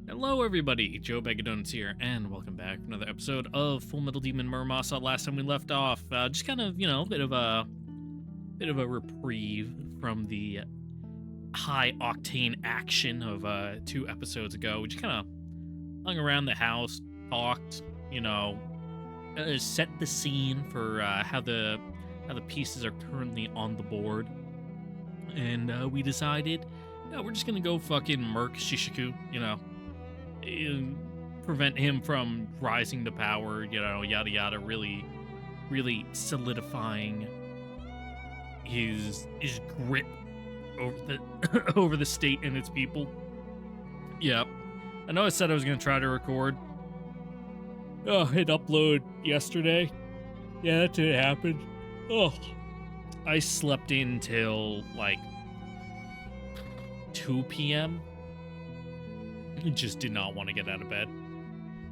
Hello, everybody. Joe Donuts here, and welcome back to another episode of Full Metal Demon Muramasa. Last time we left off, just kind of, a bit of a reprieve from the high octane action of 2 episodes ago. We just kind of hung around the house, talked, set the scene for how the pieces are currently on the board, and we decided, yeah, we're just gonna go fucking murk Shishiku, prevent him from rising to power, yada yada, really solidifying his grip over the over the state and its people. Yeah. I know I said I was gonna try to record. Hit upload yesterday. Yeah, that didn't happen. Oh. I slept in till like 2 p.m. Just did not want to get out of bed.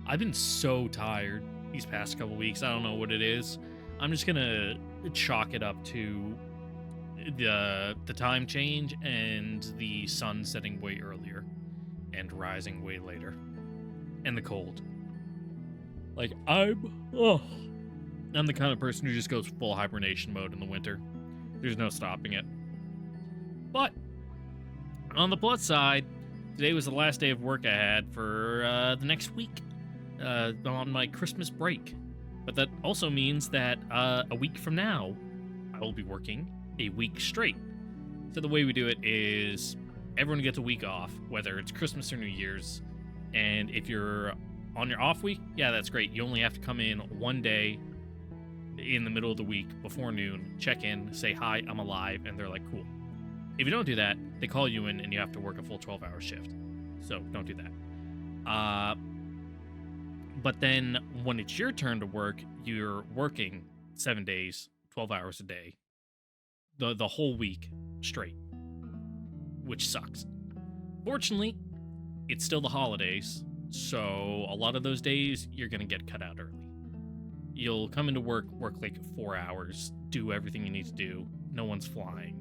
I've been so tired these past couple weeks. I don't know what it is. I'm just gonna chalk it up to the time change and the sun setting way earlier and rising way later, and the cold. Like I'm the kind of person who just goes full hibernation mode in the winter. There's no stopping it. But on the plus side, today was the last day of work I had for the next week on my Christmas break. But that also means that a week from now, I will be working a week straight. So the way we do it is everyone gets a week off, whether it's Christmas or New Year's. And if you're on your off week, yeah, that's great. You only have to come in one day in the middle of the week before noon, check in, say, hi, I'm alive, and they're like, cool. If you don't do that, they call you in and you have to work a full 12-hour shift. So don't do that. But then when it's your turn to work, you're working 7 days, 12 hours a day, the whole week straight, which sucks. Fortunately, it's still the holidays, so a lot of those days you're going to get cut out early. You'll come into work like 4 hours, do everything you need to do. No one's flying.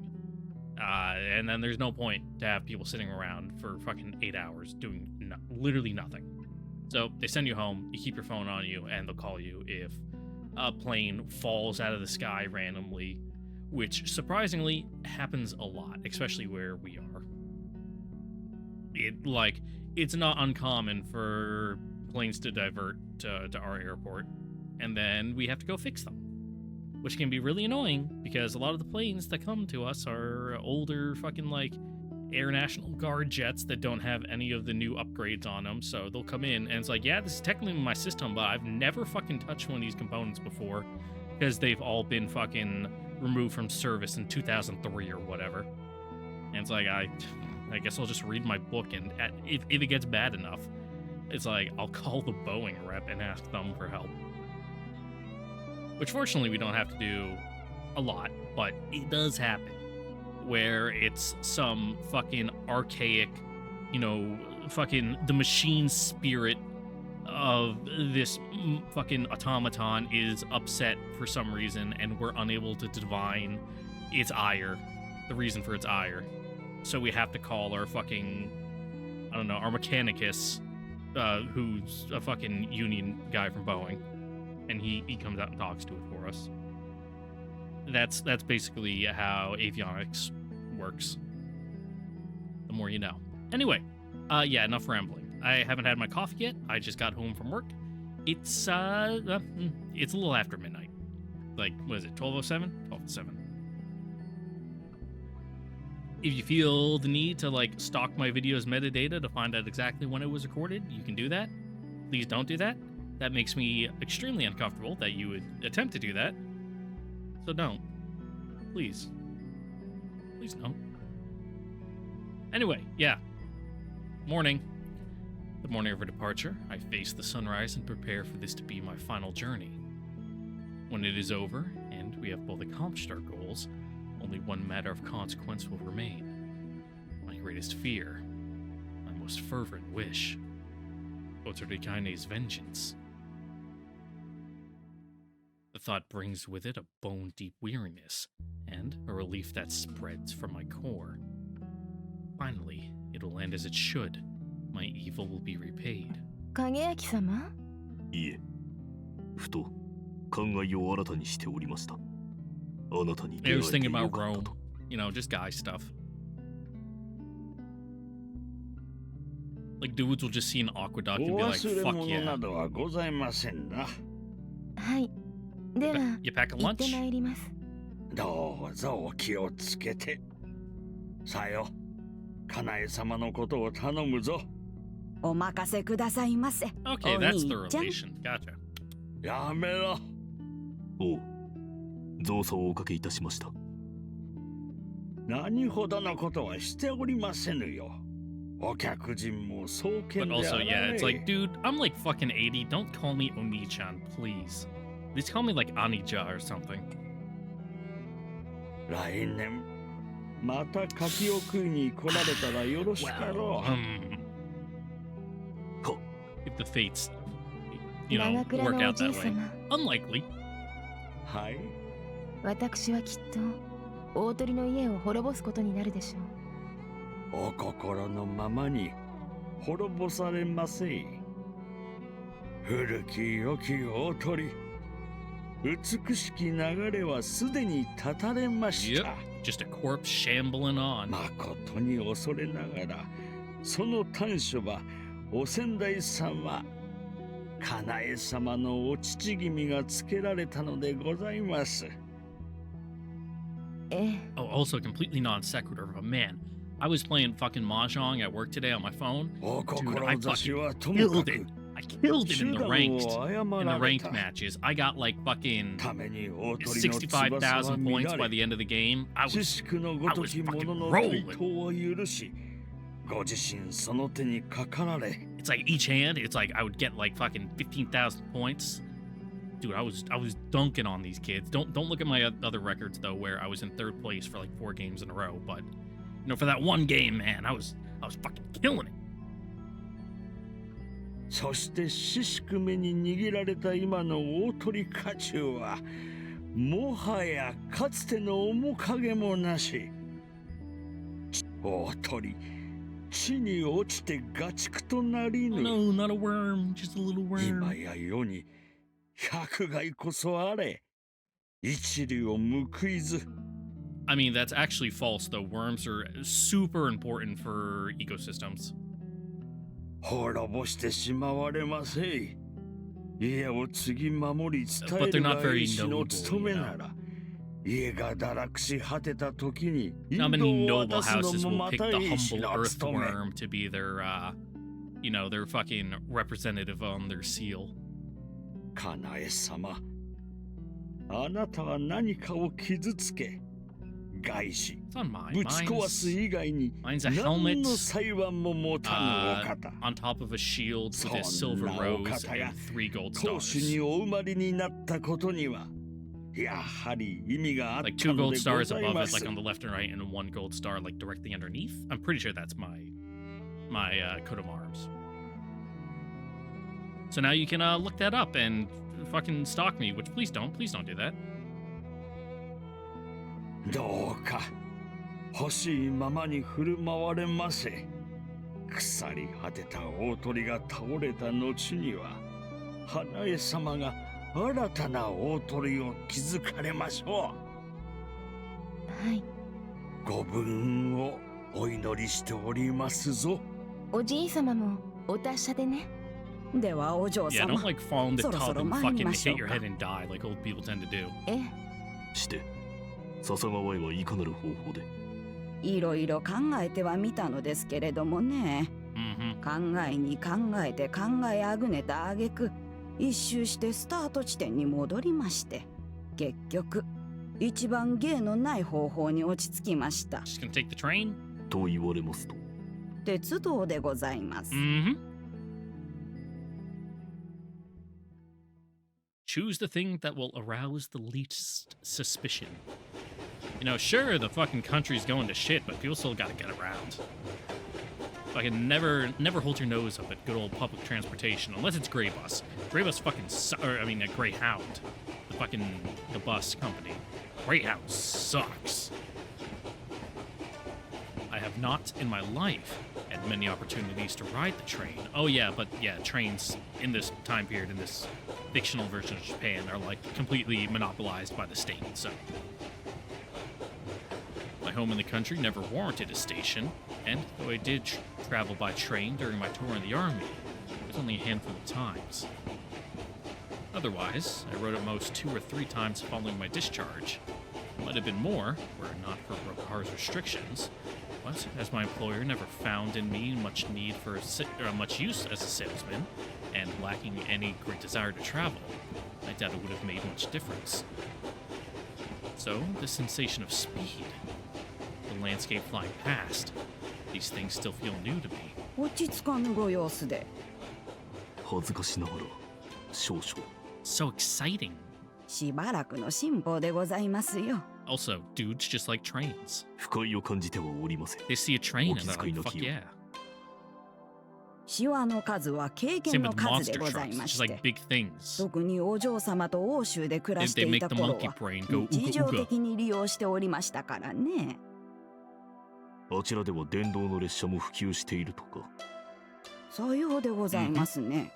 And then there's no point to have people sitting around for fucking 8 hours doing literally nothing. So they send you home, you keep your phone on you, and they'll call you if a plane falls out of the sky randomly, which surprisingly happens a lot, especially where we are. It's not uncommon for planes to divert to our airport, and then we have to go fix them, which can be really annoying because a lot of the planes that come to us are older fucking Air National Guard jets that don't have any of the new upgrades on them. So they'll come in and it's like, yeah, this is technically my system, but I've never fucking touched one of these components before because they've all been fucking removed from service in 2003 or whatever. And it's like, I guess I'll just read my book, and if it gets bad enough, it's like, I'll call the Boeing rep and ask them for help. Which fortunately we don't have to do a lot, but it does happen where it's some fucking archaic, fucking the machine spirit of this fucking automaton is upset for some reason, and we're unable to divine its ire, the reason for its ire. So we have to call our fucking, our mechanicus, who's a fucking union guy from Boeing. And he comes out and talks to it for us. That's basically how avionics works. The more you know. Anyway, enough rambling. I haven't had my coffee yet. I just got home from work. It's a little after midnight. What is it, 12:07? 12:07. If you feel the need to stalk my video's metadata to find out exactly when it was recorded, you can do that. Please don't do that. That makes me extremely uncomfortable that you would attempt to do that. So don't. Please. Please don't. Anyway, yeah. Morning. The morning of our departure, I face the sunrise and prepare for this to be my final journey. When it is over, and we have both accomplished our goals, only one matter of consequence will remain. My greatest fear. My most fervent wish. Otorikane's vengeance. The thought brings with it a bone-deep weariness, and a relief that spreads from my core. Finally, it will end as it should, my evil will be repaid. 影焼様？いえ、ふと考えを新たにしておりました。あなたに I 出会 was えて thinking よ about かった Rome. と。You know, just guy stuff. Like dudes will just see an aqueduct and be お like, 忘れ fuck 物 yeah. などはございませんな。はい。では、 You pack a 行って lunch? まいります。どうぞお気をつけて。さよ、かなえ様のことを頼むぞ。お任せくださいませ。 Okay, お that's the 兄ちゃん。 relation. Gotcha. やめろ。おう、造作をおかけいたしました。何ほどのことはしておりませぬよ。お客人もそうけ But んで also, あら yeah, ね it's like, dude, I'm like fucking 80. Don't call me Oni-chan, please. Just call me like Anija or something. 来年また柿を食いに来られたらよろしかろ Well, う。if the fates, you know, 長倉 work のお out じい that way. 様。 Unlikely. はい。私はきっと大鳥の家を滅ぼすことになるでしょう。お心のままに滅ぼされませい。古き良き大鳥、美しき流れはすでに断たれまし Yep. た。 Just a corpse shambling on. 誠に恐れながら、その短所はお先代様、かなえ様のお父君がつけられたのでございます。ええ。 Oh, also completely non sequitur of a man. I was playing fucking mahjong at work today on my phone. お Dude, I 志 fucking はとも killed か it. く I killed it 手 in the 段を ranked 誤 in the られ ranked た matches. I got like fucking ために大鳥の翼は 65,000 points 乱 by れ the end of the game. I 知 was 識のごときものの I was 対 fucking 等を許し、ご自身その手にかかられ、 it's like each hand, it's like I would get like fucking 15,000 points. Dude, I was dunking on these kids. Don't look at my other records though, where I was in third place for like 4 games in a row. But you know, for that one game, man, I was fucking killing it. そしてししくめに握られた今の大鳥家中は、もはやかつての面影もなし。大鳥、地に落ちてガチクとなり Oh ぬ。 no, not a worm, just a little 今 worm. や世に百害こそあれ、一理を報いず。I mean, that's actually false though. Worms are super important for ecosystems. 滅ぼしてしまわれませい。家を継ぎ守り伝え But they're る not が very 医師の noble, 務め you な know. ら、家が堕落し果てた時に、引 Not many 導を noble 渡すの houses も will ま pick た the 医師 humble の務め。 earthworm to be their, you know, their fucking representative on their seal. かなえ様、あなたは何かを傷つけ、害し、 It's on mine. ぶち壊す以外に、 Mine's a 何 helmet の裁判も持たぬお方。 on top of a shield with a silver そんなお rose 方や and 3 gold 当主 stars. にお生まれになったことには、やはり意味があっ Like た 2 gold のでご stars ざい above ま it, す like。on the left and right, and 1 gold star like directly underneath. I'm pretty sure that's my coat of arms. So now you can look that up and fucking stalk me, which please don't do that. どうか欲しいままに振る舞われませ。腐り果てた大鳥が倒れた後には、花江様が新たな大鳥を築かれましょはい。う。ご武運をお祈りしておりますぞ。おじい様もお達者でね。ではお嬢 Yeah, 様 don't like fall in the そろそ tub ろ and 参り fucking ましょ hit う your か head and die like old people tend to do. ええ。して、笹川へはいかなる方法で。いろいろ考えてはみたのですけれどもね。 Mm-hmm. 考えに考えて考えあぐねた挙句一周してスタート地点に戻りまして、結局一番芸のない方法に落ち着きました。 Just gonna take the train? と言われますと。鉄道でございます。 Mm-hmm. Choose the thing that will arouse the least suspicion. You know, sure, the fucking country's going to shit, but people still gotta get around. Fucking never hold your nose up at good old public transportation, unless it's Grey Bus. Grey Bus fucking a Greyhound. The bus company. Greyhound sucks. I have have not in my life had many opportunities to ride the train. Oh yeah, but yeah, trains in this time period, in this fictional version of Japan, are like completely monopolized by the state, so. My home in the country never warranted a station, and though I did travel by train during my tour in the army, it was only a handful of times. Otherwise, I rode at most 2 or 3 times following my discharge. It might have been more, were it not for Rokahar's restrictions, but as my employer never found in me much need for much use as a salesman, and lacking any great desire to travel, I doubt it would have made much difference. So, the sensation of speed, the landscape flying past, these things still feel new to me. 落ち着かぬご様子で。恥ずかしながら少々。 So exciting. しばらくの辛抱でございますよ。Also, dudes just like trains. 不快を感じてはおりません。 They see a train and they're お気遣い like, な fuck きよう。 yeah. シワの数は経 Same 験の with 数 monster でござい trucks, ま just し like て、 big things. 特にお嬢様と欧州で暮ら They, して they い make た the 頃 monkey は brain go 日 ooga 常 ooga. 的に利用しておりましたからね。あちらでは電動の列車も普及しているとか。さようでございますね。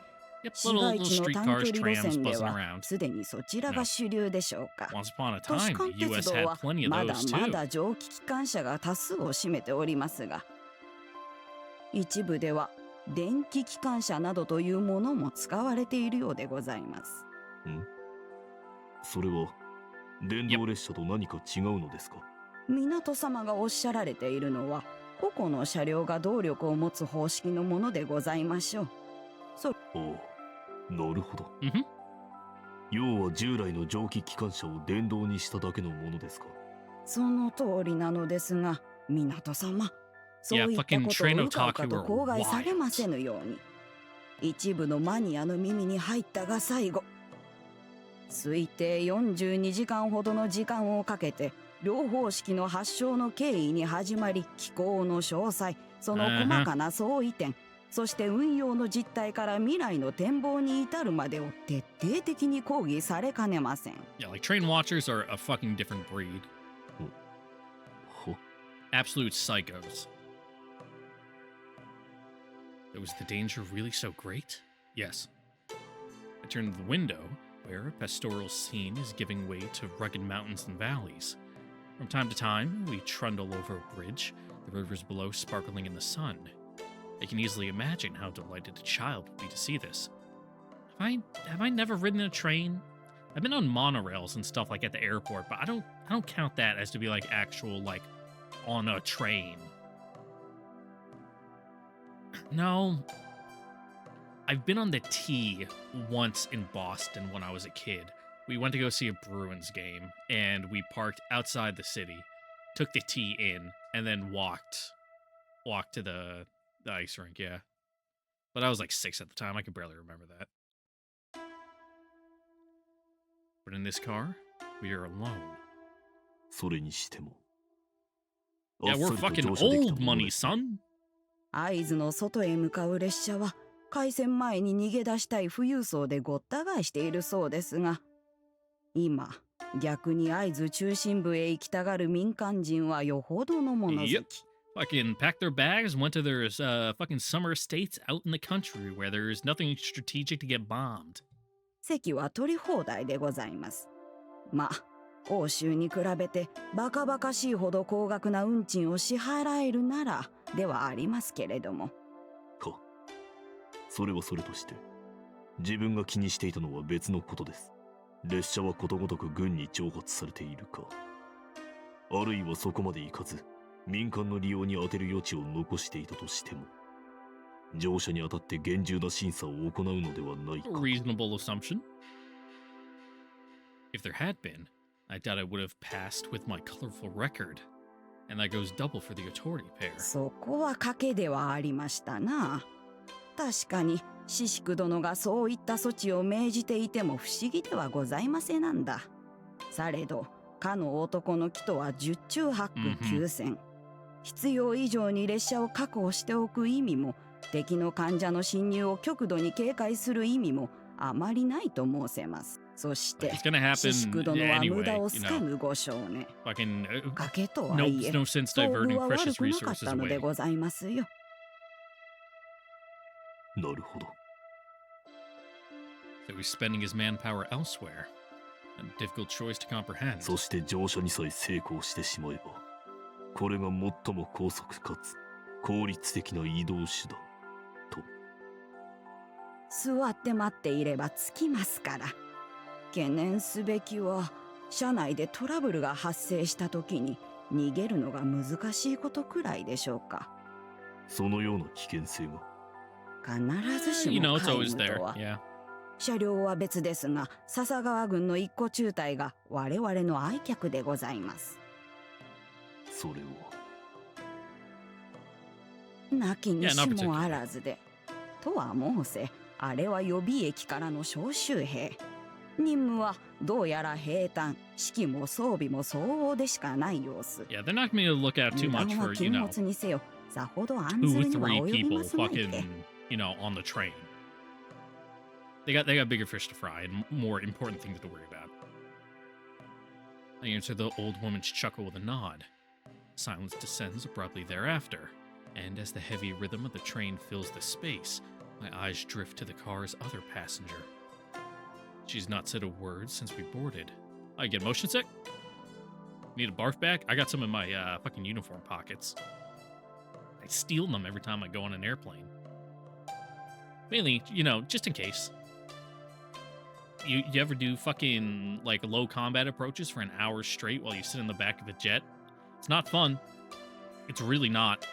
Yep, 市 little 街 little 地の streetcars, 短距離路 trams 線で buzzing は around. すでにそちらが主流でしょうか。 Once upon a 都市 time, 間 the 鉄 US 道 had は plenty of まだ those ま too. だ蒸気機関車が多数を占めておりますが、一部では電気機関車などというものも使われているようでございます。それは電動列車と何か違うのですか。港様がおっしゃられているのは、個々の車両が動力を持つ方式のものでございましょう。おう、なるほど。 Mhm. 要は従来の蒸気機関車を電動にしただけのものですか。その通りなのですが、港様、そういった fucking ことを train うかうか otaku と are 口外されませぬように。一部のマニアの耳に入ったが最後、推定42時間ほどの時間をかけて、両方式の発祥の経緯に始まり、機構の詳細、その細かな相違点、そして運用の実態から未来の展望に至るまでを徹底的に講義されかねません。 Yeah, like train watchers are a fucking different breed. ほ、 Absolute psychos. Was the danger really so great? Yes. I turned to the window, where a pastoral scene is giving way to rugged mountains and valleys. From time to time, we trundle over a bridge, the rivers below sparkling in the sun. I can easily imagine how delighted a child would be to see this. Have I never ridden a train? I've been on monorails and stuff like at the airport, but I don't count that as to be like actual like on a train. No. I've been on the T once in Boston when I was a kid. We went to go see a Bruins game, and we parked outside the city, took the T in, and then walked to the ice rink, yeah. But I was like 6 at the time. I can barely remember that. But in this car, we are alone. それにしても。 Yeah, あっ we're さりと fucking 乗車できた old もの money, です son. 会津の外へ向かう列車は開戦前に逃げ出したい富裕層でごった返しているそうですが、今逆に会津中心部へ行きたがる民間人はよほどのもの好き。 Yep. Fucking packed their bags, went to their fucking summer estates out in the country where there's nothing strategic to get bombed. 席は取り放題でございます。まあ欧州に比べてバカバカしいほど高額な運賃を支払えるならではありますけれども。か。それはそれとして、自分が気にしていたのは別のことです。列車はことごとく軍に徴発されているか、あるいはそこまでいかず、民間の利用に充てる余地を残していたとしても、乗車にあたって厳重な審査を行うのではないか。 A reasonable assumption. If there had been, I doubt I would have passed with my colorful record. And that goes double for the authority pair. そこは賭けではありましたな。確かにシシク殿がそういった措置を命じていても不思議ではございませなんだ。されどかの男の木とは十中八九九戦、必要以上に列車を確保しておく意味も、敵の患者の侵入を極度に警戒する意味もあまりないと申せます。そし Like, て it's gonna シシ happen ク殿は無 anyway, 駄を you つか know. ぬご少年。 Fucking 賭けとは no, いえ no sense 遭遇 diverting は悪 precious くなかっ resources たので away. ございますよ。なるほど。 So he's spending his manpower elsewhere. A difficult choice to comprehend. そして乗車にさえ成功してしまえば、これが最も高速かつ効率的な移動手段と。座って待っていれば着きますから。懸念すべきは車内でトラブルが発生した時に逃げるのが難しいことくらいでしょうか。そのような危険性が。必ずし You も know, it's 皆 always 無 there. とは。 Yeah. 車両は別ですが、笹川軍の一個中隊が我々の愛客でございます。それを。なきにしもあらずで。とは申せ、あれは予備役からの召集兵。任務はどうやら平坦、指揮も装備も相応でしかない様子。 Yeah, they're not going to look out too 油 much 断は for, 禁物にせよ、さほど案ずるには 2 or 3及び people ますまいて。 fucking, on the train. They got bigger fish to fry and more important things to worry about. I answer the old woman's chuckle with a nod. Silence descends abruptly thereafter, and as the heavy rhythm of the train fills the space, my eyes drift to the car's other passenger. She's not said a word since we boarded. I get motion sick? Need a barf bag? I got some in my fucking uniform pockets. I steal them every time I go on an airplane. Mainly, just in case. You ever do fucking, like, low combat approaches for an hour straight while you sit in the back of a jet? It's not fun. It's really not.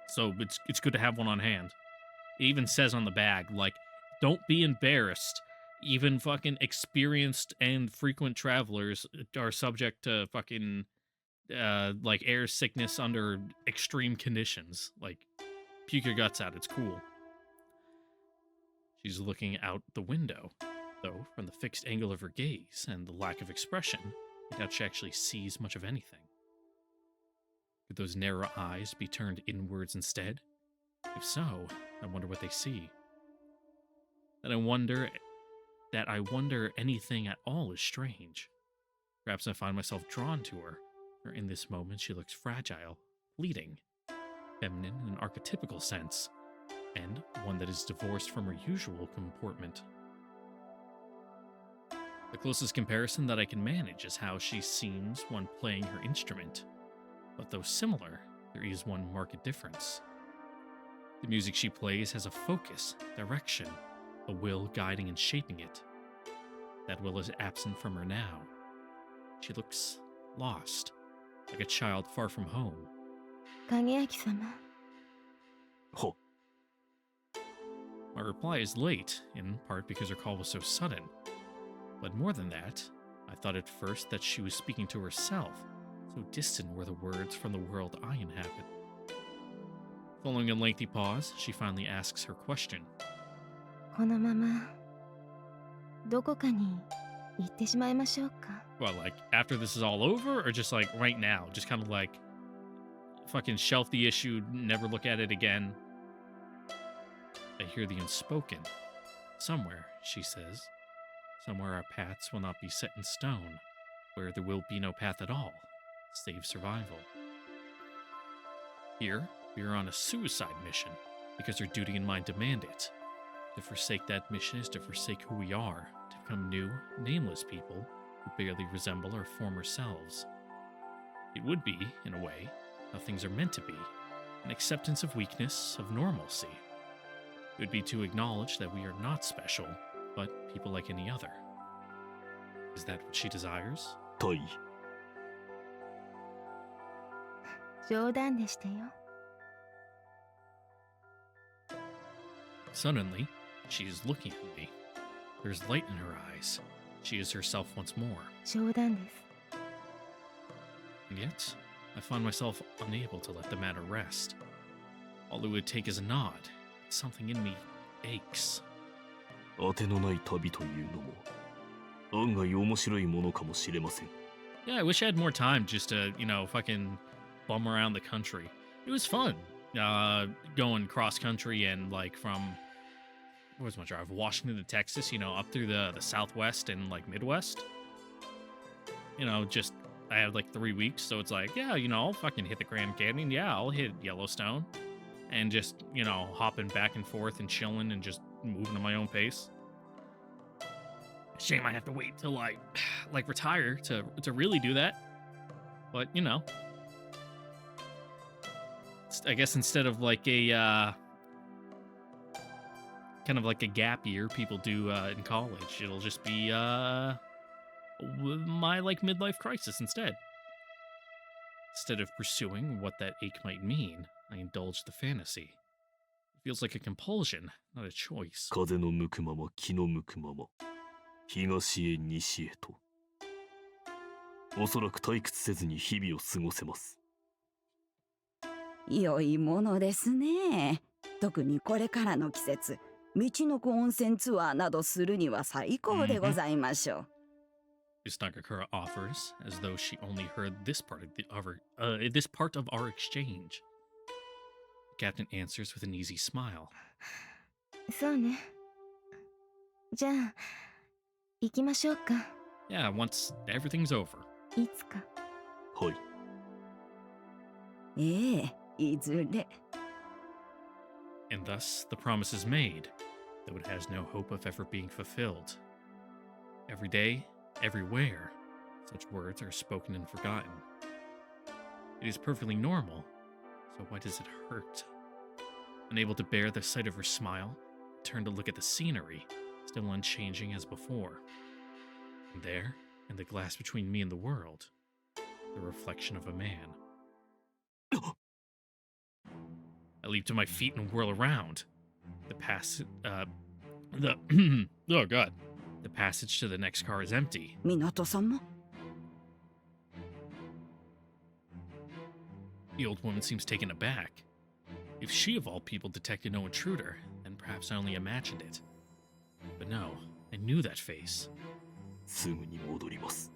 So it's good to have one on hand. It even says on the bag, like, don't be embarrassed. Even fucking experienced and frequent travelers are subject to fucking, like, air sickness under extreme conditions. Like, puke your guts out. It's cool. She's looking out the window, though from the fixed angle of her gaze and the lack of expression, I doubt she actually sees much of anything. Could those narrow eyes be turned inwards instead? If so, I wonder what they see. That I wonder anything at all is strange. Perhaps I find myself drawn to her, or in this moment she looks fragile, fleeting, feminine in an archetypical sense, and one that is divorced from her usual comportment. The closest comparison that I can manage is how she seems when playing her instrument, but though similar, there is one marked difference. The music she plays has a focus, direction, a will guiding and shaping it. That will is absent from her now. She looks lost, like a child far from home. 影明様。は。 My reply is late, in part because her call was so sudden. But more than that, I thought at first that she was speaking to herself, so distant were the words from the world I inhabit. Following a lengthy pause, she finally asks her question. このままどこかに行ってしまいましょうか。 Well, like, after this is all over, or just like right now? Just kind of like, fucking shelf the issue, never look at it again. I hear the unspoken. Somewhere, she says. Somewhere our paths will not be set in stone, where there will be no path at all, save survival. Here, we are on a suicide mission, because our duty and mind demand it. To forsake that mission is to forsake who we are, to become new, nameless people who barely resemble our former selves. It would be, in a way, how things are meant to be, an acceptance of weakness, of normalcy. It would be to acknowledge that we are not special, but people like any other. Is that what she desires? 大尉。冗談でしたよ。 Suddenly, she is looking at me. There's light in her eyes. She is herself once more. 冗談です。 And yet, I find myself unable to let the matter rest. All it would take is a nod. Something in me aches. 当てのない旅というのも案外面白いものかもしれません。 Yeah, I wish I had more time just to, fucking bum around the country. It was fun. Going cross country and like from where's my drive? Washington to Texas, you know, up through the Southwest and like Midwest. You know, just I had like 3 weeks, so it's like, yeah, you know, I'll fucking hit the Grand Canyon. Yeah, I'll hit Yellowstone, and just, you know, hopping back and forth and chilling and just moving at my own pace. Shame I have to wait till I like retire to really do that. But you know, I guess instead of like a kind of like a gap year people do in college, it'll just be my like midlife crisis instead. Instead of pursuing what that ache might mean, I indulge the fantasy. It feels like a compulsion, not a choice. 風の向くまま気の向くまま東へ西へとおそらく退屈せずに日々を過ごせます。良いものですね。特にこれからの季節、道のく温泉ツアーなどするには最高でございましょう。Yusnagakura offers, as though she only heard this part of our exchange. The captain answers with an easy smile. そうね。じゃあ、行きましょうか。Yeah, once everything's over. いつか。はい。ええ、いずれ。And thus the promise is made, though it has no hope of ever being fulfilled. Every day, everywhere, such words are spoken and forgotten. It is perfectly normal, so why does it hurt? Unable to bear the sight of her smile, I turn to look at the scenery, still unchanging as before. And there, in the glass between me and the world, the reflection of a man. I leap to my feet and whirl around. Oh god. The passage to the next car is empty. 港様 The old woman seems taken aback. If she of all people detected no intruder, then perhaps I only imagined it. But no, I knew that face. すぐに戻ります。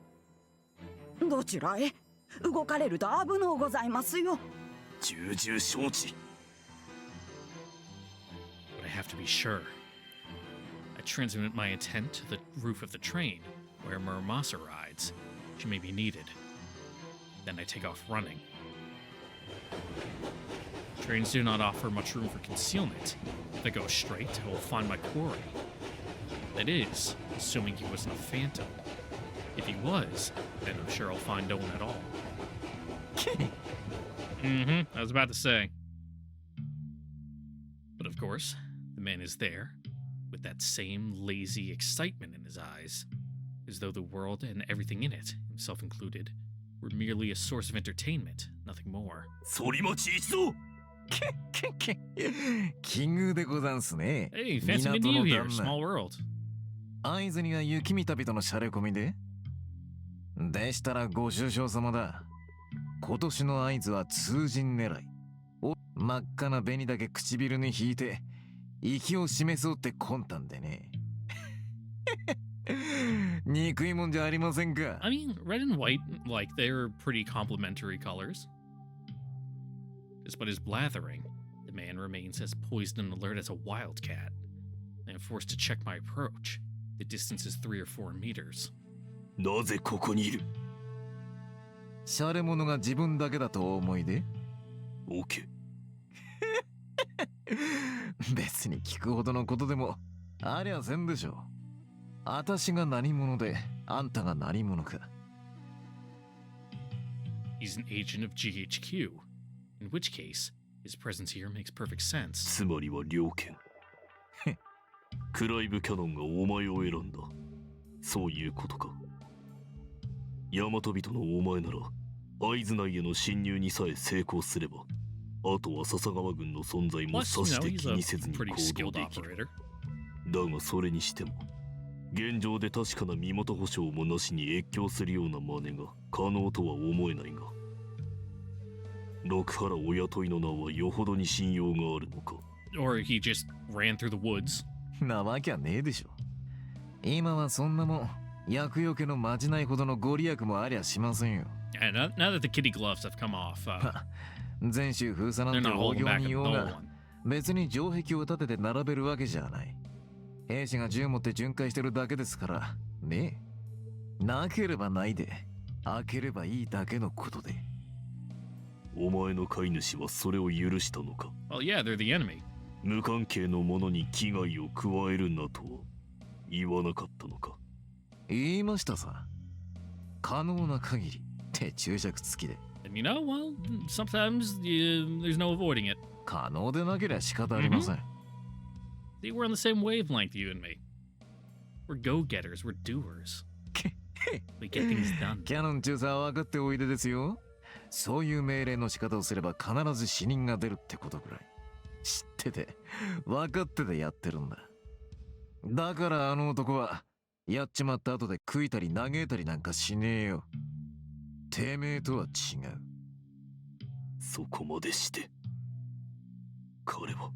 どちらへ？動かれると危のうございますよ。重々承知。But I have to be sure. I transmit my intent to the roof of the train, where Muramasa rides. She may be needed. Then I take off running. Trains do not offer much room for concealment. If I go straight, I will find my quarry. That is, assuming he wasn't a phantom. If he was, then I'm sure I'll find no one at all. I was about to say. But of course, the man is there, with that same lazy excitement in his eyes, as though the world and everything in it, himself included, were merely a source of entertainment, nothing more. 反町一同。奇遇でござんすね。 Hey, fancy meeting you here, small world. 会津には雪見旅とのシャレ込みででしたらご愁傷様だ。今年の会津は通陣狙い。真っ赤な紅だけ唇に引いて息を示そうって魂胆でね。憎いもんじゃありませんか。 I mean, red and white, like, they're pretty complementary colors. Despite his blathering, the man remains as poised and alert as a wildcat. I am forced to check my approach. The distance is 3 or 4 meters. なぜここにいる？シャレ者が自分だけだとお思いで。オーケー。別に聞くほどのことでもありゃせんでしょ。私が何者であんたが何者か。 He's an agent of GHQ, in which case, his presence here makes perfect sense. つまりは猟犬。クライブ・キャノンがお前を選んだ。そういうことか。大和人のお前なら会津内への侵入にさえ成功すれば、あとは笹川軍の存在も Plus, さして he's 気 a にせずに pretty 行動 skilled できる。 operator. だがそれにしても現状で確かな身元保証もなしに越境するような真似が可能とは思えないが、六原お雇いの名はよほどに信用があるのか。 Or he just ran through the woods. なわけはねえでしょ。今はそんなもん厄除けのまじないほどのご利益もありゃしませんよ。And now that the kitty gloves have come off, 全州封鎖な they're んて not 大 holding 行 back に no ようが one. 別に城壁を立てて並べるわけじゃない。兵士が銃持って巡回してるだけですからね。なければないで開ければいいだけのことで。お前の飼い主はそれを許したのか？ Well, yeah, they're the enemy. 無関係の者に危害を加えるなとは言わなかったのか？言いましたさ。可能な限りって注釈付きで。And you know, well, sometimes there's no avoiding it. 可能でなければ仕方ありません。See, we're on the same wavelength, you and me. We're go-getters, we're doers. We get things done. キャノン中佐は分かっておいでですよ。そういう命令の仕方をすれば必ず死人が出るってことくらい知ってて分かっててやってるんだ。だからあの男はやっちまった後で食いたり嘆いたりなんかしねえよ。てめえとは違う。そこまでして彼は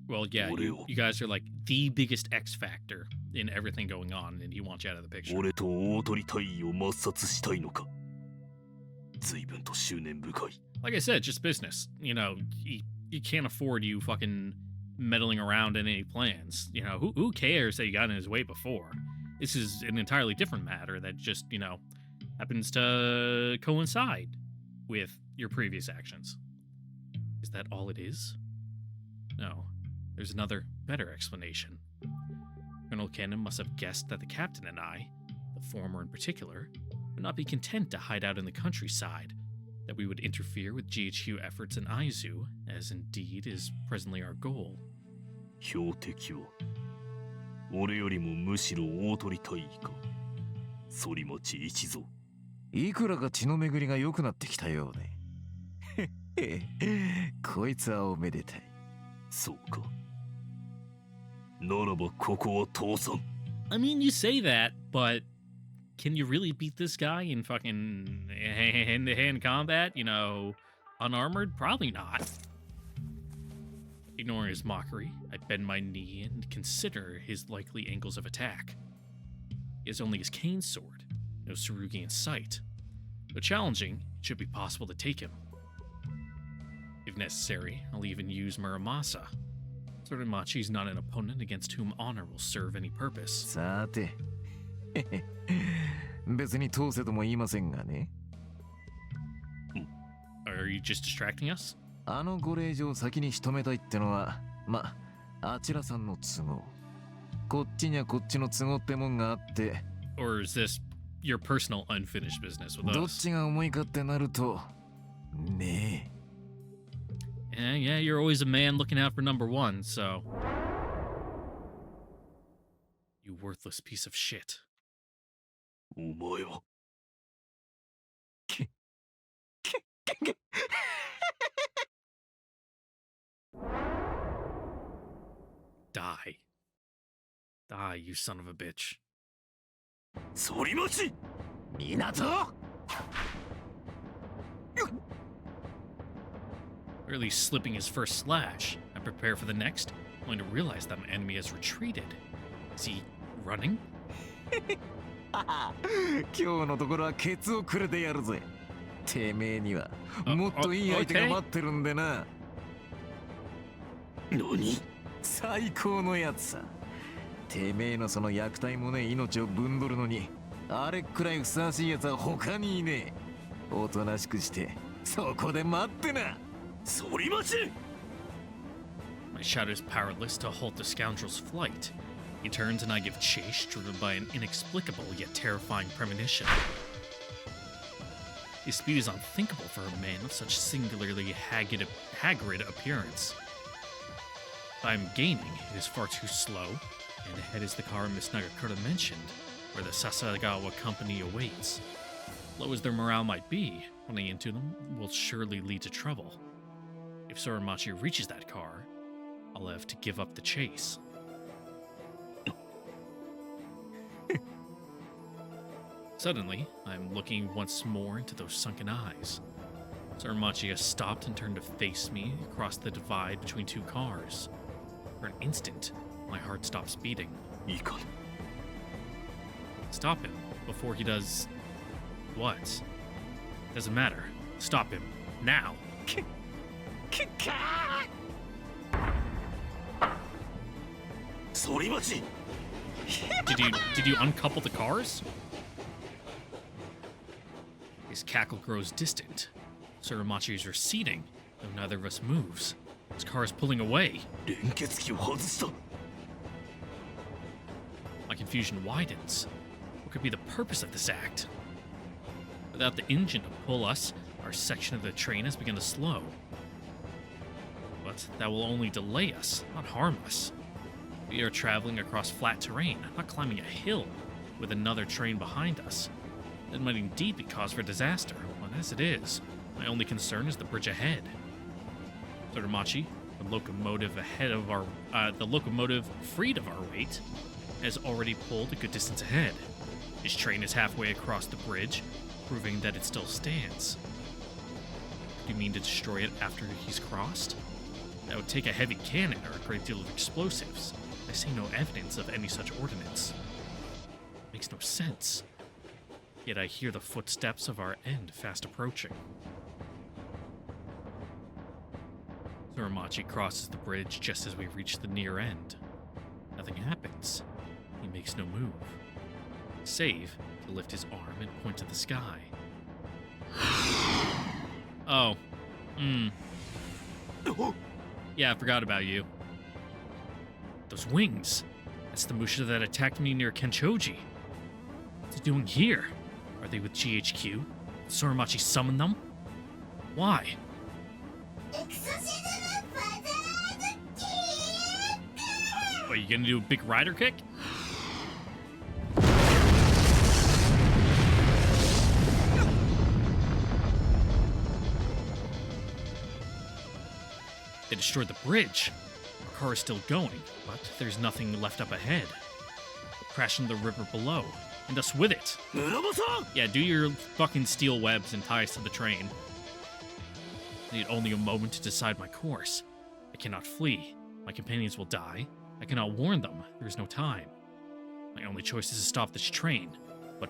Well, yeah, you guys are like the biggest X factor in everything going on, and he wants you out of the picture. 俺と大鳥大尉を抹殺したいのか？随分と執念深い。 Like I said, just business. You know, you can't afford you fucking meddling around in any plans. You know, who cares that you got in his way before? This is an entirely different matter that just, you know, happens to coincide with your previous actions. Is that all it is? No. There's another, better explanation. Colonel Cannon must have guessed that the captain and I, the former in particular, would not be content to hide out in the countryside, that we would interfere with GHQ efforts in Aizu, as indeed is presently our goal. 標的は俺よりもむしろ大鳥大尉か？反町一蔵。いくらか血の巡りが良くなってきたようで。こいつはおめでたい。そうか。ならばここは倒産。I mean, you say that, but can you really beat this guy in fucking hand-to-hand combat? You know, unarmored? Probably not. Ignoring his mockery, I bend my knee and consider his likely angles of attack. He has only his cane sword, no Tsurugi in sight. Though challenging, it should be possible to take him. If necessary, I'll even use Muramasa. Soramachi's not an opponent against whom honor will serve any purpose. さて、別に通せとも言いませんがね。Are you just distracting us? あのご令嬢を先に仕留めたいってのは、あちらさんの都合。こっちにはこっちの都合ってもんがあって。Or is this your personal unfinished business with us? どっちが重いかってなると、ねえ。Yeah, you're always a man looking out for number one, so... You worthless piece of shit. お前は Die. Die, you son of a bitch. 反町港Barely slipping his first slash. I prepare for the next, only to realize that my enemy has retreated. Is he running? 今日のところはケツをくれてやるぜ。てめえにはもっといい相手が待ってるんでな。何？最高のやつさ。てめえのその虐待もねえ命をぶんどるのに、あれくらいふさわしいやつは他にいねえ。おとなしくしてそこで待ってな。反町 My shadow is powerless to halt the scoundrel's flight. He turns and I give chase, driven by an inexplicable yet terrifying premonition. His speed is unthinkable for a man of such singularly haggard appearance. I'm gaining, it is far too slow, and ahead is the car Miss Nagakura mentioned, where the Sasagawa company awaits. Low as their morale might be, running into them will surely lead to trouble. If Soramachi reaches that car, I'll have to give up the chase. Suddenly, I'm looking once more into those sunken eyes. Soramachi has stopped and turned to face me across the divide between two cars. For an instant, my heart stops beating. いいか Stop him before he does... what? Doesn't matter. Stop him. Now. 反町 Did you uncouple the cars? His cackle grows distant. Suramachi is receding, though neither of us moves. His car is pulling away. 連結機を外した。 My confusion widens. What could be the purpose of this act? Without the engine to pull us, our section of the train has begun to slow. But that will only delay us, not harm us. We are traveling across flat terrain, not climbing a hill, with another train behind us. That might indeed be cause for disaster, but as it is, my only concern is the bridge ahead. Suramachi, the locomotive freed of our weight, has already pulled a good distance ahead. His train is halfway across the bridge, proving that it still stands. Do you mean to destroy it after he's crossed? That would take a heavy cannon or a great deal of explosives. I see no evidence of any such ordnance. Makes no sense. Yet I hear the footsteps of our end fast approaching. Suramachi crosses the bridge just as we reach the near end. Nothing happens. He makes no move. Save to lift his arm and point to the sky. Oh. Yeah, I forgot about you. Those wings. That's the Musha that attacked me near Kenchoji. What's it doing here? Are they with GHQ? Did Suramachi summon them? Why? Are you gonna do a big rider kick? They destroyed the bridge. Our car is still going, but there's nothing left up ahead. Crash into the river below, and us with it. Muramasa! Yeah, do your fucking steel webs and tie us to the train. I need only a moment to decide my course. I cannot flee. My companions will die. I cannot warn them. There is no time. My only choice is to stop this train, but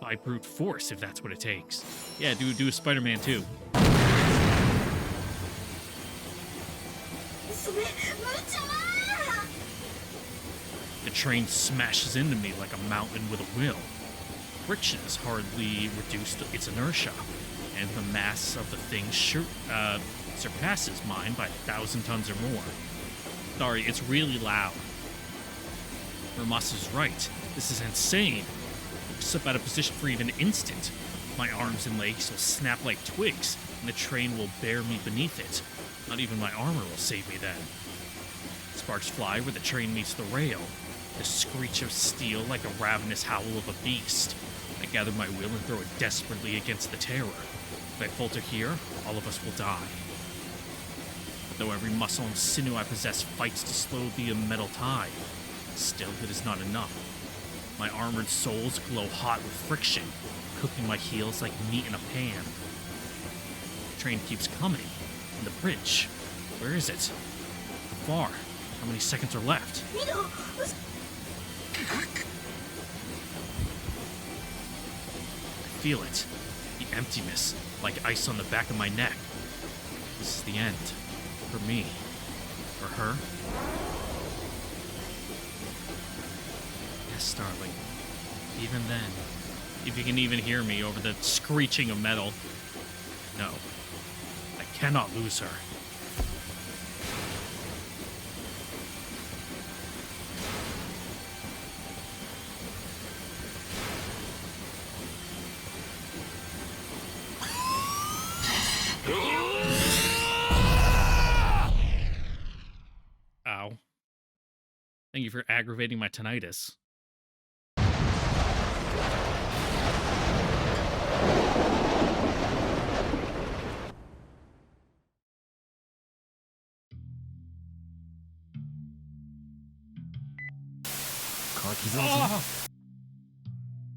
by brute force if that's what it takes. Yeah, do a Spider-Man too. The train smashes into me like a mountain with a will. Friction has hardly reduced its inertia, and the mass of the thing surpasses mine by 1,000 tons or more. Sorry, it's really loud. Muramasa's right. This is insane. If I slip out of position for even an instant, my arms and legs will snap like twigs, and the train will bear me beneath it. Not even my armor will save me then. Sparks fly where the train meets the rail. The screech of steel like a ravenous howl of a beast. I gather my will and throw it desperately against the terror. If I falter here, all of us will die. But though every muscle and sinew I possess fights to slow the metal tide, still it is not enough. My armored soles glow hot with friction, cooking my heels like meat in a pan. The train keeps coming. And the bridge. Where is it? How far? How many seconds are left? I feel it. The emptiness, like ice on the back of my neck. This is the end. For me. For her. Yes, darling. Even then, if you can even hear me over the screeching of metal. No. I cannot lose her. Ow. Thank you for aggravating my tinnitus.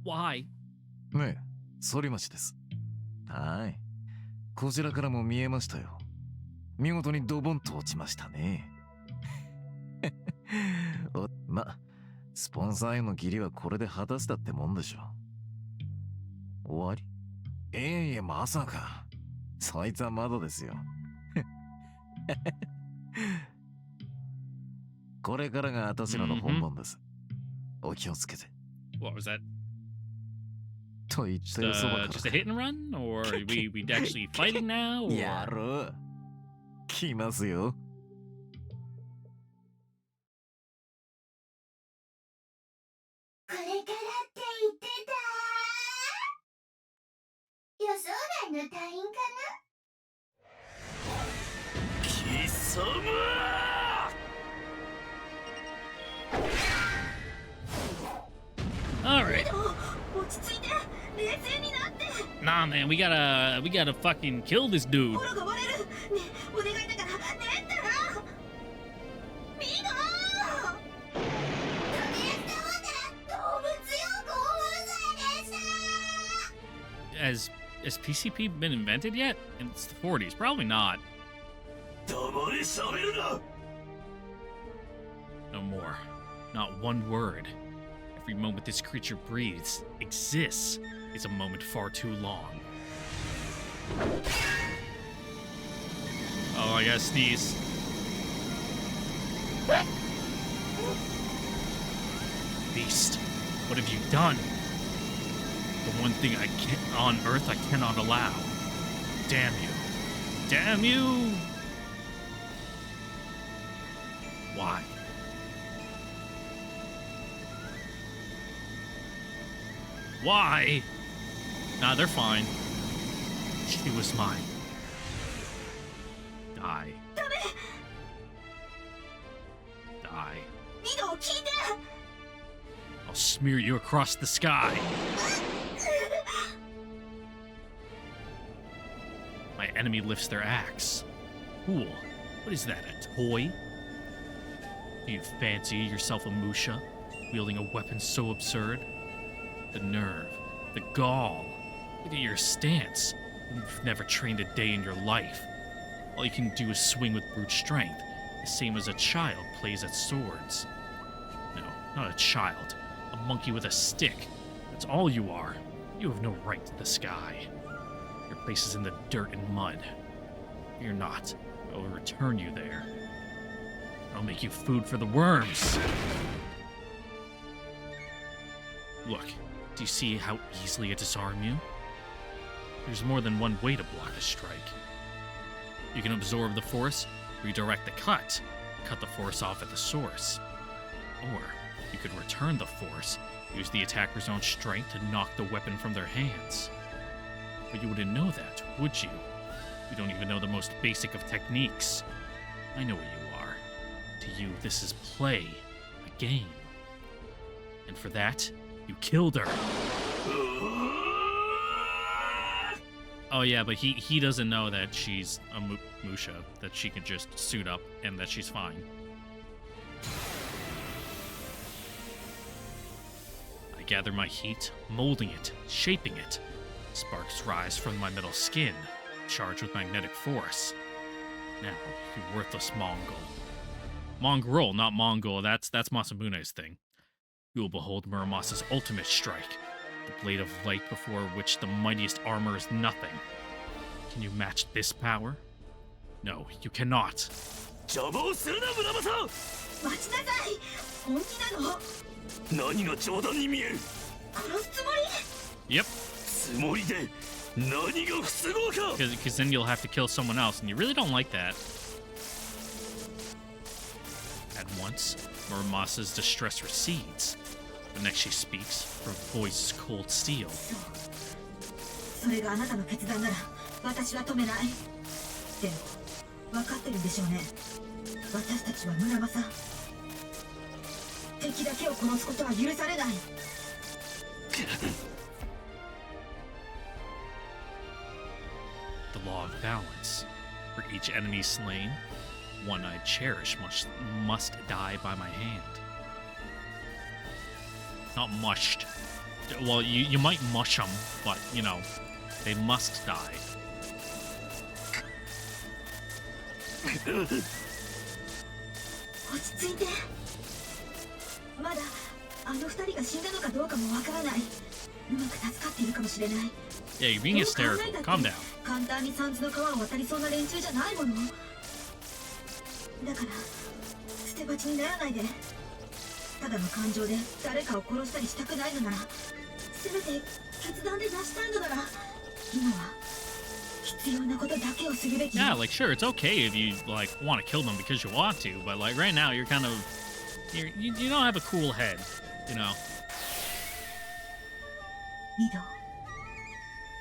Why? ねえ、反町です。はい。こちらからも見えましたよ。見事にドボンと落ちましたね。ま、スポンサーへの義理はこれで果たしたってもんでしょ。終わり？いえ、まさか。そいつはまだですよ。これからが私らの本番です。お気をつけて。 What was that? と言ったよそばから Just a hit and run? Or are we actually fighting now? Or... やろう。来ますよ。これからって言ってた。予想外の隊員かな。貴様 Alright. 落ち着いて、冷静になって。 Nah, man, we gotta fucking kill this dude. 心が割れる。ね、お願いだから、ねったら。ミノー。トネットは動物用拷問罪でした。Has PCP been invented yet? It's the 40s. Probably not. 黙れ喋るな No more. Not one word. Every moment this creature breathes, exists, is a moment far too long. Oh, I gotta sneeze. Beast, what have you done? The one thing on Earth I cannot allow. Damn you. Damn you! Why? Why? Nah, they're fine. She was mine. Die. Die. ミノ、聞いて。 I'll smear you across the sky. My enemy lifts their axe. Fool. What is that, a toy? Do you fancy yourself a Musha, wielding a weapon so absurd? The nerve, the gall. Look at your stance. You've never trained a day in your life. All you can do is swing with brute strength, the same as a child plays at swords. No, not a child. A monkey with a stick. That's all you are. You have no right to the sky. Your place is in the dirt and mud. Fear not. I will return you there. I'll make you food for the worms. Look, do you see how easily I disarm you? There's more than one way to block a strike. You can absorb the force, redirect the cut the force off at the source. Or you could return the force, use the attacker's own strength to knock the weapon from their hands. But you wouldn't know that, would you? You don't even know the most basic of techniques. I know what you are. To you, this is play, a game. And for that, you killed her. Oh yeah, but he doesn't know that she's a Musha, that she can just suit up and that she's fine. I gather my heat, molding it, shaping it. Sparks rise from my metal skin, charged with magnetic force. Now, you worthless Mongol. Mongrel, not Mongol, that's Masamune's thing. You will behold Muramasa's ultimate strike, the blade of light before which the mightiest armor is nothing. Can you match this power? No, you cannot. 邪魔をするな村正待ちなさい。本気なの？何が冗談に見える殺すつもり？ Yep. つもりで何が不都合か Because then you'll have to kill someone else, and you really don't like that. At once, Muramasa's distress recedes. The next she speaks, her voice is cold steel. それがあなたの決断なら私は止めない。でも分かってるんでしょうね。私たちは村正。敵だけを殺すことは許されない。The law of balance. For each enemy slain, one I cherish must die by my hand. Not mushed. Well, you might mush them, but, you know, they must die. 落ち着いて。まだあの二人が死んだのかどうかもわからない。うまく助かっているかもしれない。 Yeah, you're being hysterical. Calm down. 簡単に三途の川を渡りそうな連中じゃないもの。だから捨て鉢にならないで。ただの感情で誰かを殺したりしたくないのなら、せめて決断で成したいのなら、今は必要なことだけをするべき。 Yeah, like sure, it's okay if you like want to kill them because you want to, but like right now you're kind of you don't have a cool head, you know. ミド、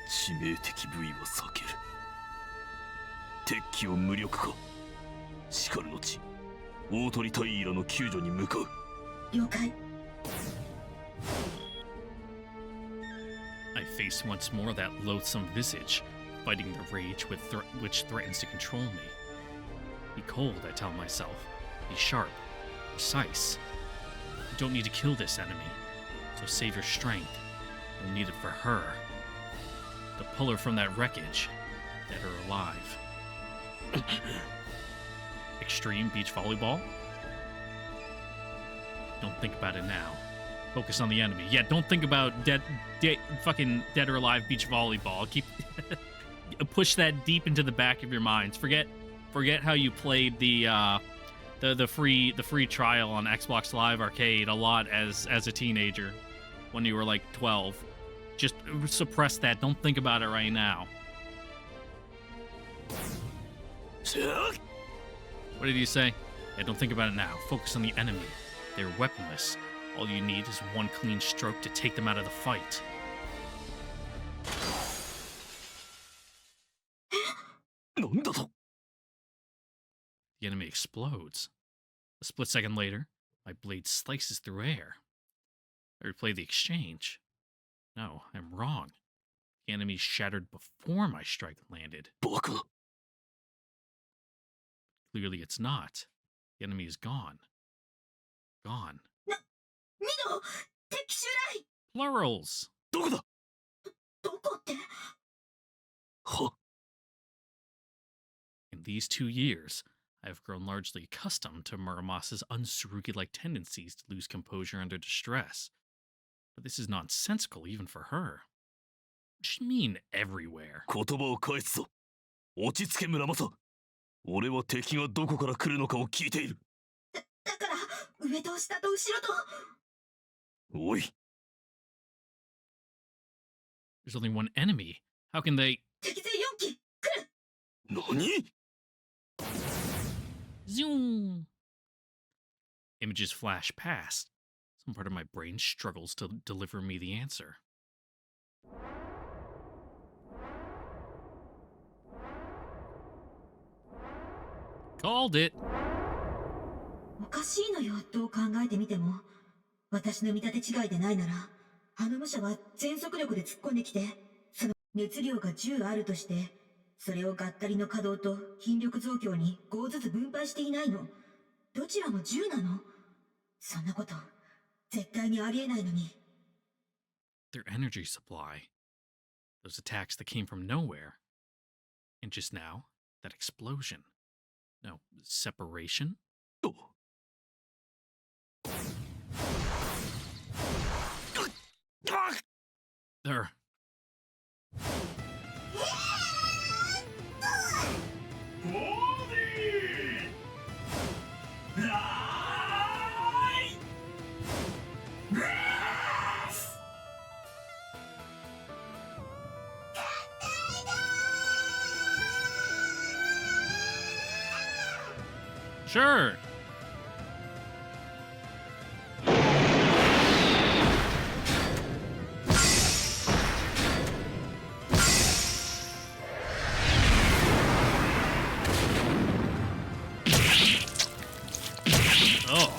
致命的部位は避ける。敵機を無力化。しかる後、大鳥大イラの救助に向かう。了解。 I face once more that loathsome visage, fighting the rage which threatens to control me. Be cold, I tell myself. Be sharp, precise. You don't need to kill this enemy, so save your strength. You'll need it for her. To pull her from that wreckage, dead or alive. Extreme beach volleyball? Don't think about it now. Focus on the enemy. Yeah, don't think about fucking dead or alive beach volleyball. Keep push that deep into the back of your minds. Forget how you played the free trial on Xbox Live Arcade a lot as a teenager when you were like 12. Just suppress that. Don't think about it right now. What did you say? Yeah, don't think about it now. Focus on the enemy. They're weaponless. All you need is one clean stroke to take them out of the fight. The enemy explodes. A split second later, my blade slices through air. I replay the exchange. No, I'm wrong. The enemy shattered before my strike landed. Clearly it's not. The enemy is gone. Gone. ミド、敵襲来。 Plurals. どこだ。どこって。は。 In these 2 years, I have grown largely accustomed to Muramasa's unsurugi-like tendencies to lose composure under distress. But this is nonsensical even for her. What does she mean everywhere? 言葉を返すぞ。落ち着け村正。俺は敵がどこから来るのかを聞いている。だから上と下と後ろと。おい。There's only one enemy. How can they... 敵勢4機来る。何？ Zoom! Images flash past. Some part of my brain struggles to deliver me the answer. Called it! おかしいのよ、どう考えてみても。私の見立て違いでないなら、あの武者は全速力で突っ込んできて、その熱量が10あるとして、それをがったりの稼働と筋力増強に5ずつ分配していないの。どちらも10なの？そんなこと、絶対にありえないのに。Their energy supply. Those attacks that came from nowhere. And just now, that explosion. No, separation? There. Sure. Oh.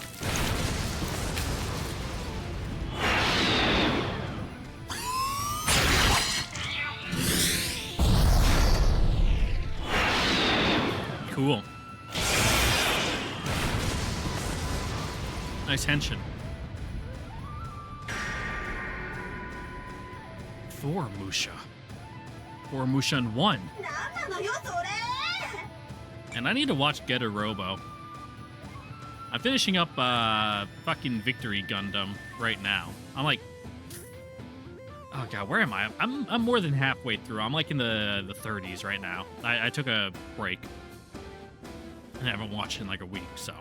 Cool. Nice henshin. 4 Musha. 4 Musha in 1. なんなのよそれ。 And I need to watch Getter Robo. I'm finishing up fucking Victory Gundam right now. I'm like, oh god, where am I? I'm more than halfway through. I'm like in the 30s right now. I took a break and I haven't watched in like a week, so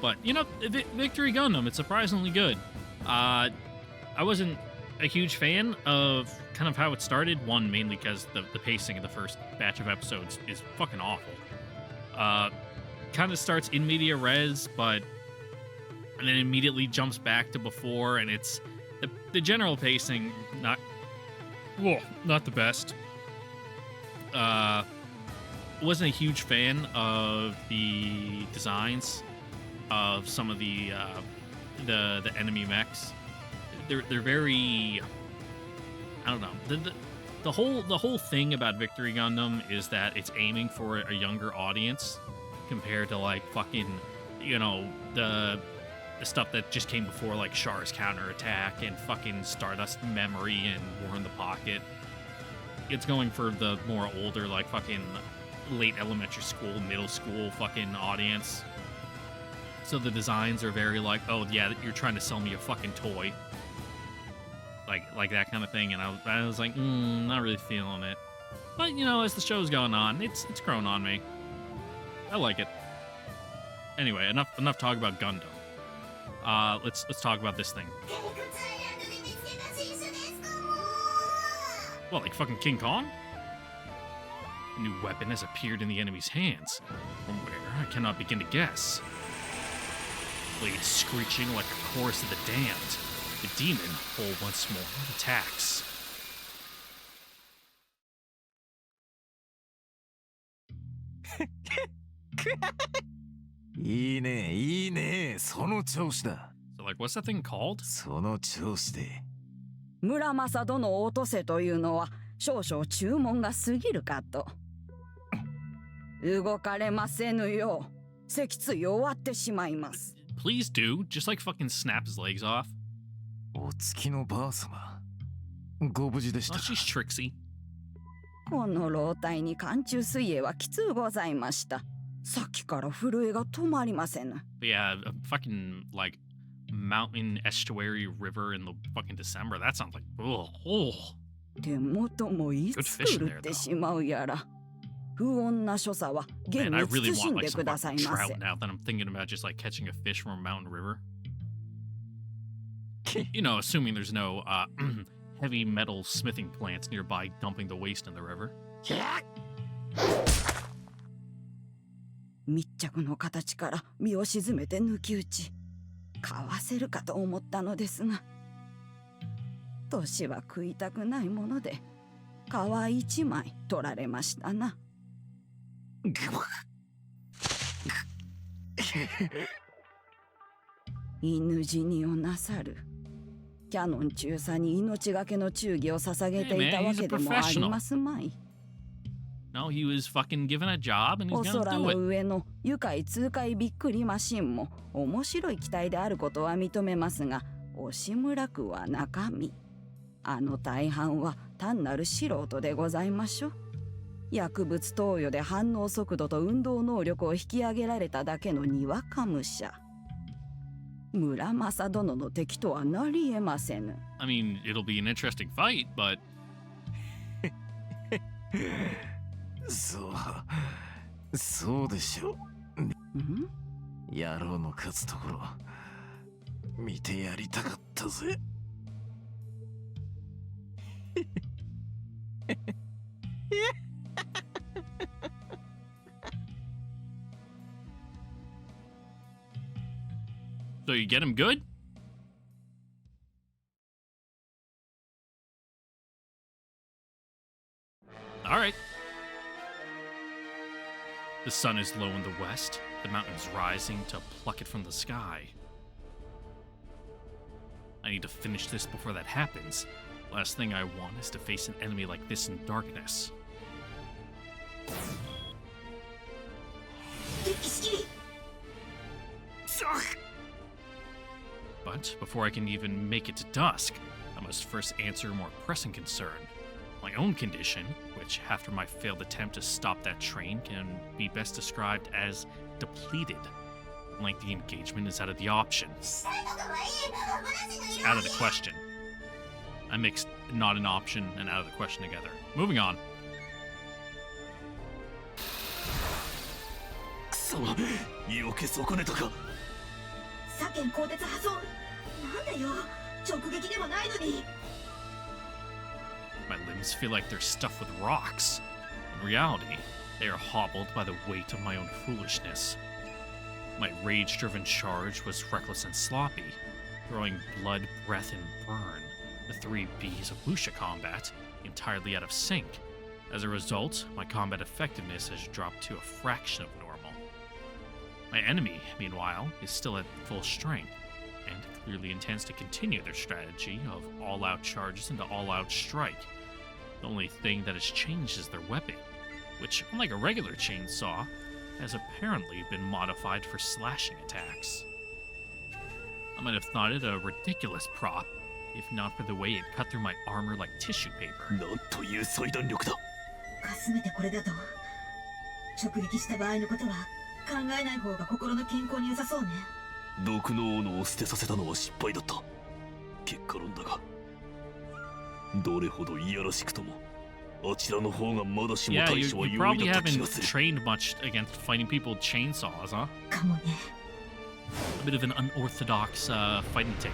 But, you know, Victory Gundam, it's surprisingly good. I wasn't a huge fan of kind of how it started. One, mainly because the pacing of the first batch of episodes is fucking awful. Kind of starts in media res, and then immediately jumps back to before, and it's the general pacing not the best. Wasn't a huge fan of the designs of some of the enemy mechs. They're very, I don't know. The whole thing about Victory Gundam is that it's aiming for a younger audience compared to like fucking, you know, the stuff that just came before, like Char's Counterattack and fucking Stardust Memory and War in the Pocket. It's going for the more older, like fucking late elementary school, middle school fucking audience. So the designs are very like, oh yeah, you're trying to sell me a fucking toy. Like that kind of thing, and I was like, not really feeling it. But you know, as the show's going on, it's grown on me. I like it. Anyway, enough talk about Gundam. Let's talk about this thing. What, like fucking King Kong? A new weapon has appeared in the enemy's hands. From where, I cannot begin to guess. Blades screeching like a chorus of the damned. The demon, whole once more, attacks. So like, what's that thing called? その調子で。村正殿を落とせというのは少々注文が過ぎるかと。動かれませぬよう脊椎終わってしまいます。Please do, just like fucking snap his legs off. お月のばあ様、ご無事でしたか。Oh, she's tricksy. この老体に寒中水泳はきつうございました。さっきから震えが止まりません。But yeah, a fucking like mountain estuary river in the fucking December. That sounds like oh. 手元もいつ狂ってしまうやら。不穏な所作は現 Man, I に really 慎 want ん like で some ください fucking ませ。 trout now that I'm thinking about just like catching a fish from a mountain river. You know, assuming there's no heavy metal smithing plants nearby dumping the waste in the river. 密着の形から身を沈めて抜き打ちかわせるかと思ったのですが、年は食いたくないもので皮一枚取られましたな。犬死にをなさるキャノン中佐に命がけの忠義を捧げていたわけでもありますまい。No, he was fucking given a job and he's お gonna 空 do の it. 上の愉快痛快びっくりマシンも面白い機体であることは認めますが、惜しむらくは中身。あの大半は単なる素人でございましょう。薬物投与で反応速度と運動能力を引き上げられただけのにわか武者。村正殿の敵とはなりえませぬ。I mean, it'll be an interesting fight, but そうでしょう。ん？野郎の勝つところ見てやりたかったぜ。so you get him good? All right. The sun is low in the west. The mountain is rising to pluck it from the sky. I need to finish this before that happens. Last thing I want is to face an enemy like this in darkness. But before I can even make it to dusk, I must first answer a more pressing concern. My own condition, which after my failed attempt to stop that train can be best described as depleted. Lengthy engagement is out of the option. It's out of the question. I mixed not an option and out of the question together. Moving on. くそ、よけ損ねたか。剣鋼鉄破損。なんだよ、直撃でもないのに。 My limbs feel like they're stuffed with rocks. In reality, they are hobbled by the weight of my own foolishness. My rage-driven charge was reckless and sloppy, throwing blood, breath, and burn, the 3 B's of Wuxia combat, entirely out of sync. As a result, my combat effectiveness has dropped to a fraction of normal. My enemy, meanwhile, is still at full strength, and clearly intends to continue their strategy of all-out charges into all-out strike. The only thing that has changed is their weapon, which, unlike a regular chainsaw, has apparently been modified for slashing attacks. I might have thought it a ridiculous prop, if not for the way it cut through my armor like tissue paper. なんという最弾力だ。かすめてこれだと直撃した場合のことは考えない方が心の健康に良さそうね。毒の斧を捨てさせたのは失敗だった。結果論だが、どれほどいやらしくとも、あちらの方がまだしも Yeah, 対 you, 処は you 容易 probably だった気 haven't がする。 trained much against fighting people with chainsaws, huh? かもね。 A bit of an unorthodox fighting technique.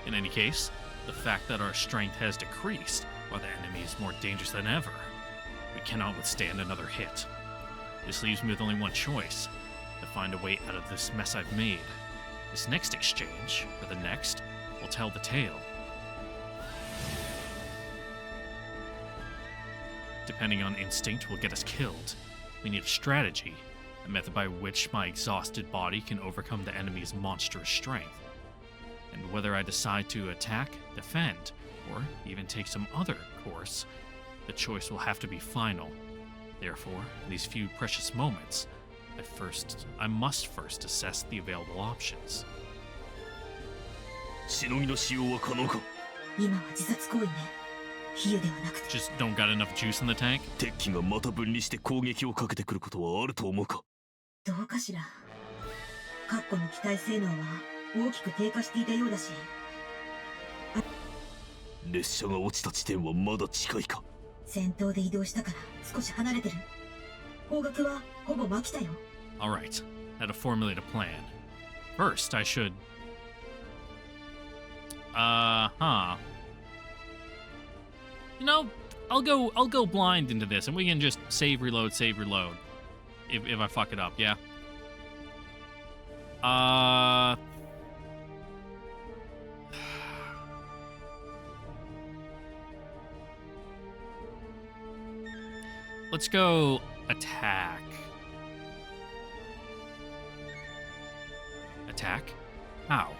In any case, the fact that our strength has decreased, while the enemy is more dangerous than ever, we cannot withstand another hit. This leaves me with only one choice: to find a way out of this mess I've made. This next exchange, or the next, will tell the tale. Depending on instinct will get us killed. We need a strategy, a method by which my exhausted body can overcome the enemy's monstrous strength. And whether I decide to attack, defend, or even take some other course, the choice will have to be final. Therefore, in these few precious moments, I must first assess the available options. しのぎの使用は可能か。今は自殺行為ね。比喩ではなくて。 Just don't got enough juice in the tank? 敵機がまた分離して攻撃をかけてくることはあると思うか。どうかしら。カッコの機体性能は大きく低下していたようだし。列車が落ちた地点はまだ近いか。戦闘で移動したから少し離れてる。方角はほぼマキたよ。 Alright, now to formulate a plan. First, I should... You know, I'll go blind into this, and we can just save, reload, if I fuck it up, yeah? Let's go attack. Attack? How?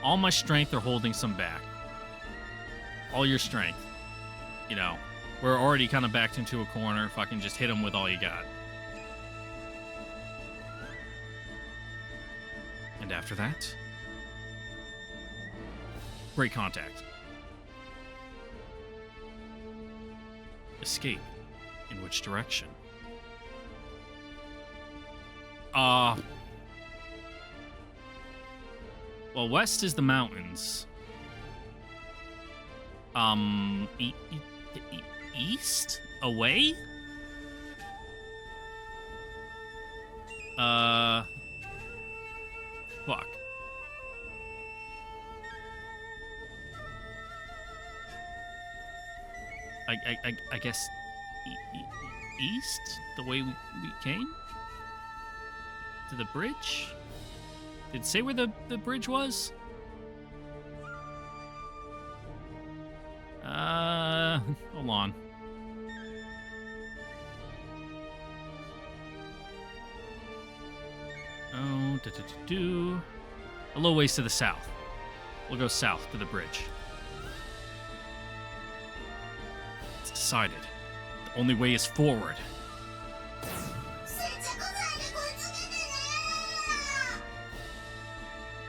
All my strength are holding some back. All your strength. You know, we're already kind of backed into a corner. Fucking just hit him with all you got. And after that, break contact. Escape. In which direction? Well, west is the mountains. East? Away? Fuck. I guess east? The way we came? To the bridge? Did it say where the bridge was? Hold on. Oh, a little ways to the south. We'll go south to the bridge. It's decided. The only way is forward.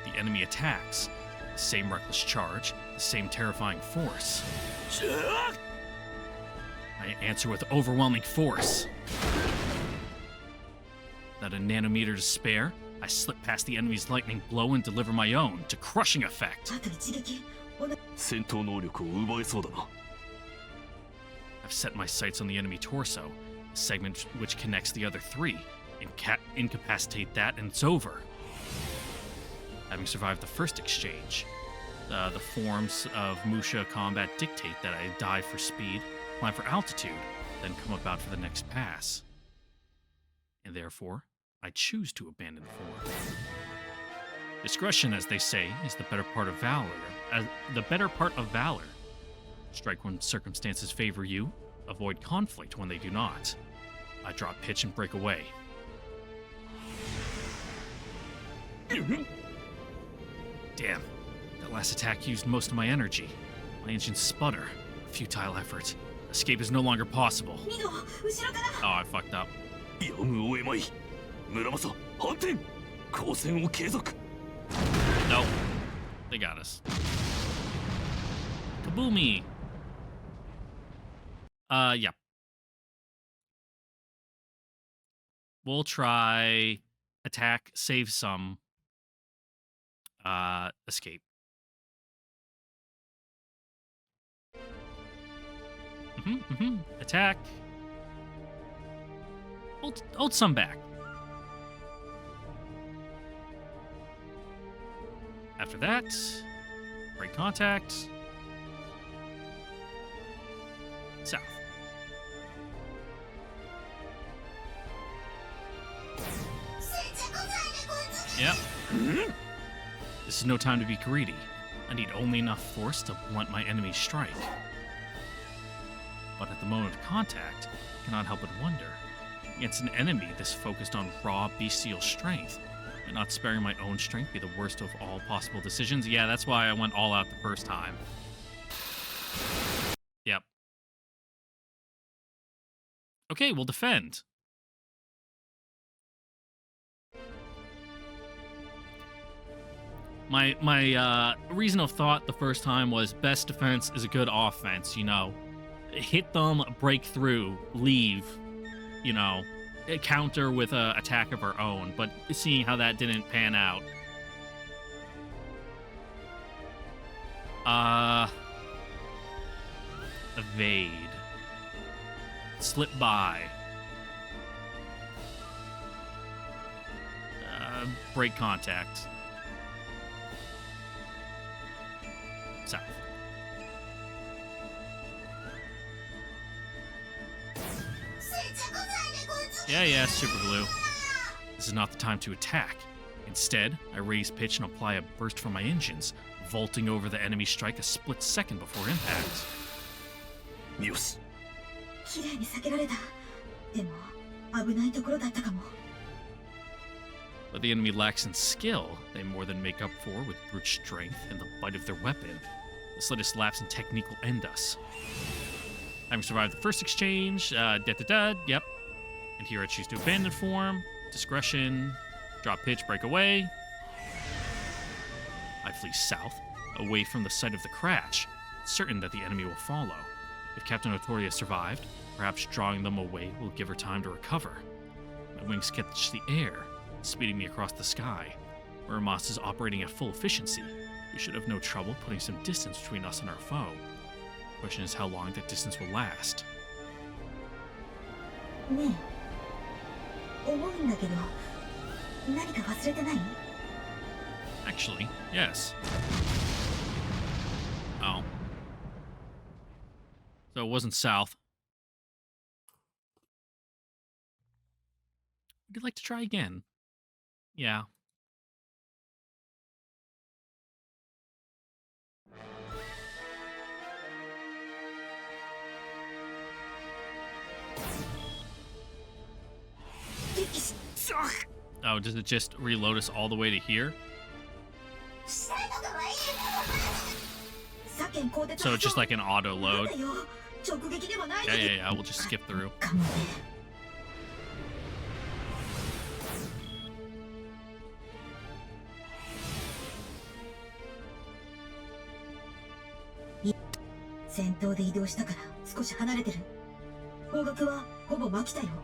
The enemy attacks. The same reckless charge, the same terrifying force. I answer with overwhelming force. Not a nanometer to spare, I slip past the enemy's lightning blow and deliver my own to crushing effect. あと一撃。戦闘能力を奪えそうだな。I've set my sights on the enemy torso, a segment which connects the other three. Incapacitate that, and it's over. Having survived the first exchange, the forms of Musha combat dictate that I dive for speed, climb for altitude, then come about for the next pass. And therefore, I choose to abandon form. Discretion, as they say, is the better part of valor. Strike when circumstances favor you, avoid conflict when they do not. I drop pitch and break away. Damn, that last attack used most of my energy. My engines sputter. Futile effort. Escape is no longer possible. ミノ、後ろから Oh, I fucked up. やむを得まい。村正、反転。交戦を継続。 Nope. They got us. Kaboomy. Yeah. We'll try attack, save some. Escape. Attack. Hold some back. After that, break contact. South. Yep. This is no time to be greedy. I need only enough force to blunt my enemy's strike. But at the moment of contact, I cannot help but wonder. Against an enemy this focused on raw bestial strength, might not sparing my own strength be the worst of all possible decisions? Yeah, that's why I went all out the first time. Yep. Okay, we'll defend. My reason of thought the first time was best defense is a good offense, you know. Hit them, break through, leave, you know, counter with a attack of our own, but seeing how that didn't pan out. Evade. Slip by. Break contact. South. Yeah, super glue. This is not the time to attack. Instead, I raise pitch and apply a burst from my engines, vaulting over the enemy strike a split second before impact. よし。綺麗に避けられた。でも危ないところだったかも。 But the enemy lacks in skill, they more than make up for with brute strength and the bite of their weapon. The slightest lapse in technique will end us. Having survived the first exchange, yep. And here I choose to abandon form, discretion, drop pitch, break away. I flee south, away from the site of the crash, certain that the enemy will follow. If Captain Otoria survived, perhaps drawing them away will give her time to recover. My wings catch the air, speeding me across the sky. Muramasa is operating at full efficiency. We should have no trouble putting some distance between us and our foe. The question is how long that distance will last. ねえ、思うんだけど、何か忘れてない？ Actually, yes. Oh. So it wasn't south. Would you like to try again? Yeah. Oh, does it just reload us all the way to here? So it's just like an auto load. Yeah, we'll just skip through.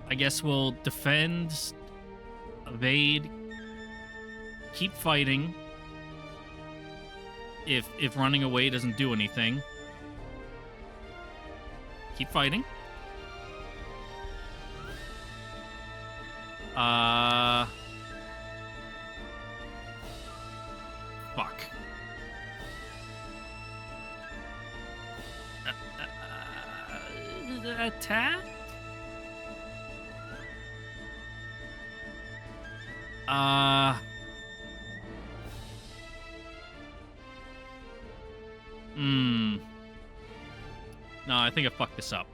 I guess we'll defend, evade, keep fighting. If running away doesn't do anything, keep fighting. Fuck. Attack? No, I think I fucked this up.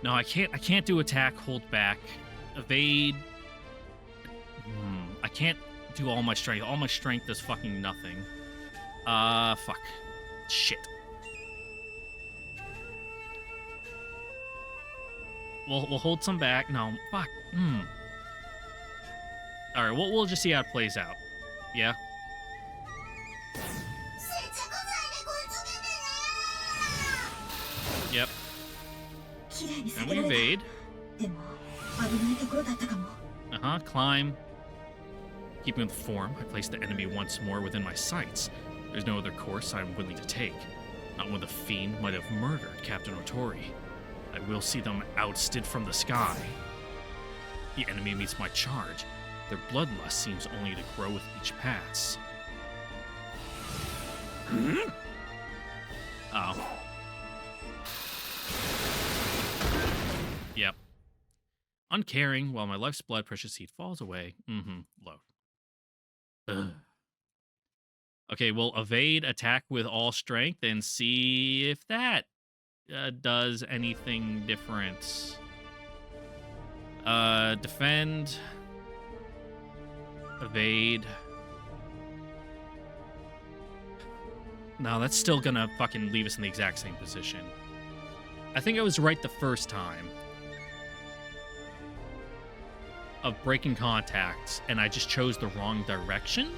No, I can't do attack, hold back, evade. I can't do all my strength. All my strength does fucking nothing. Fuck. Shit. We'll hold some back. No, fuck. Alright, we'll just see how it plays out. Yeah? Yep. And we evade. Climb. Keeping with form, I place the enemy once more within my sights. There's no other course I am willing to take. Not when the fiend might have murdered Captain Otori. I will see them ousted from the sky. The enemy meets my charge. Their bloodlust seems only to grow with each pass. Oh. Yep. Uncaring, while my life's blood precious heat falls away. Load. Ugh. Okay, we'll evade, attack with all strength, and see if that does anything different. Defend. Evade. No, that's still gonna fucking leave us in the exact same position. I think I was right the first time of breaking contact, and I just chose the wrong direction.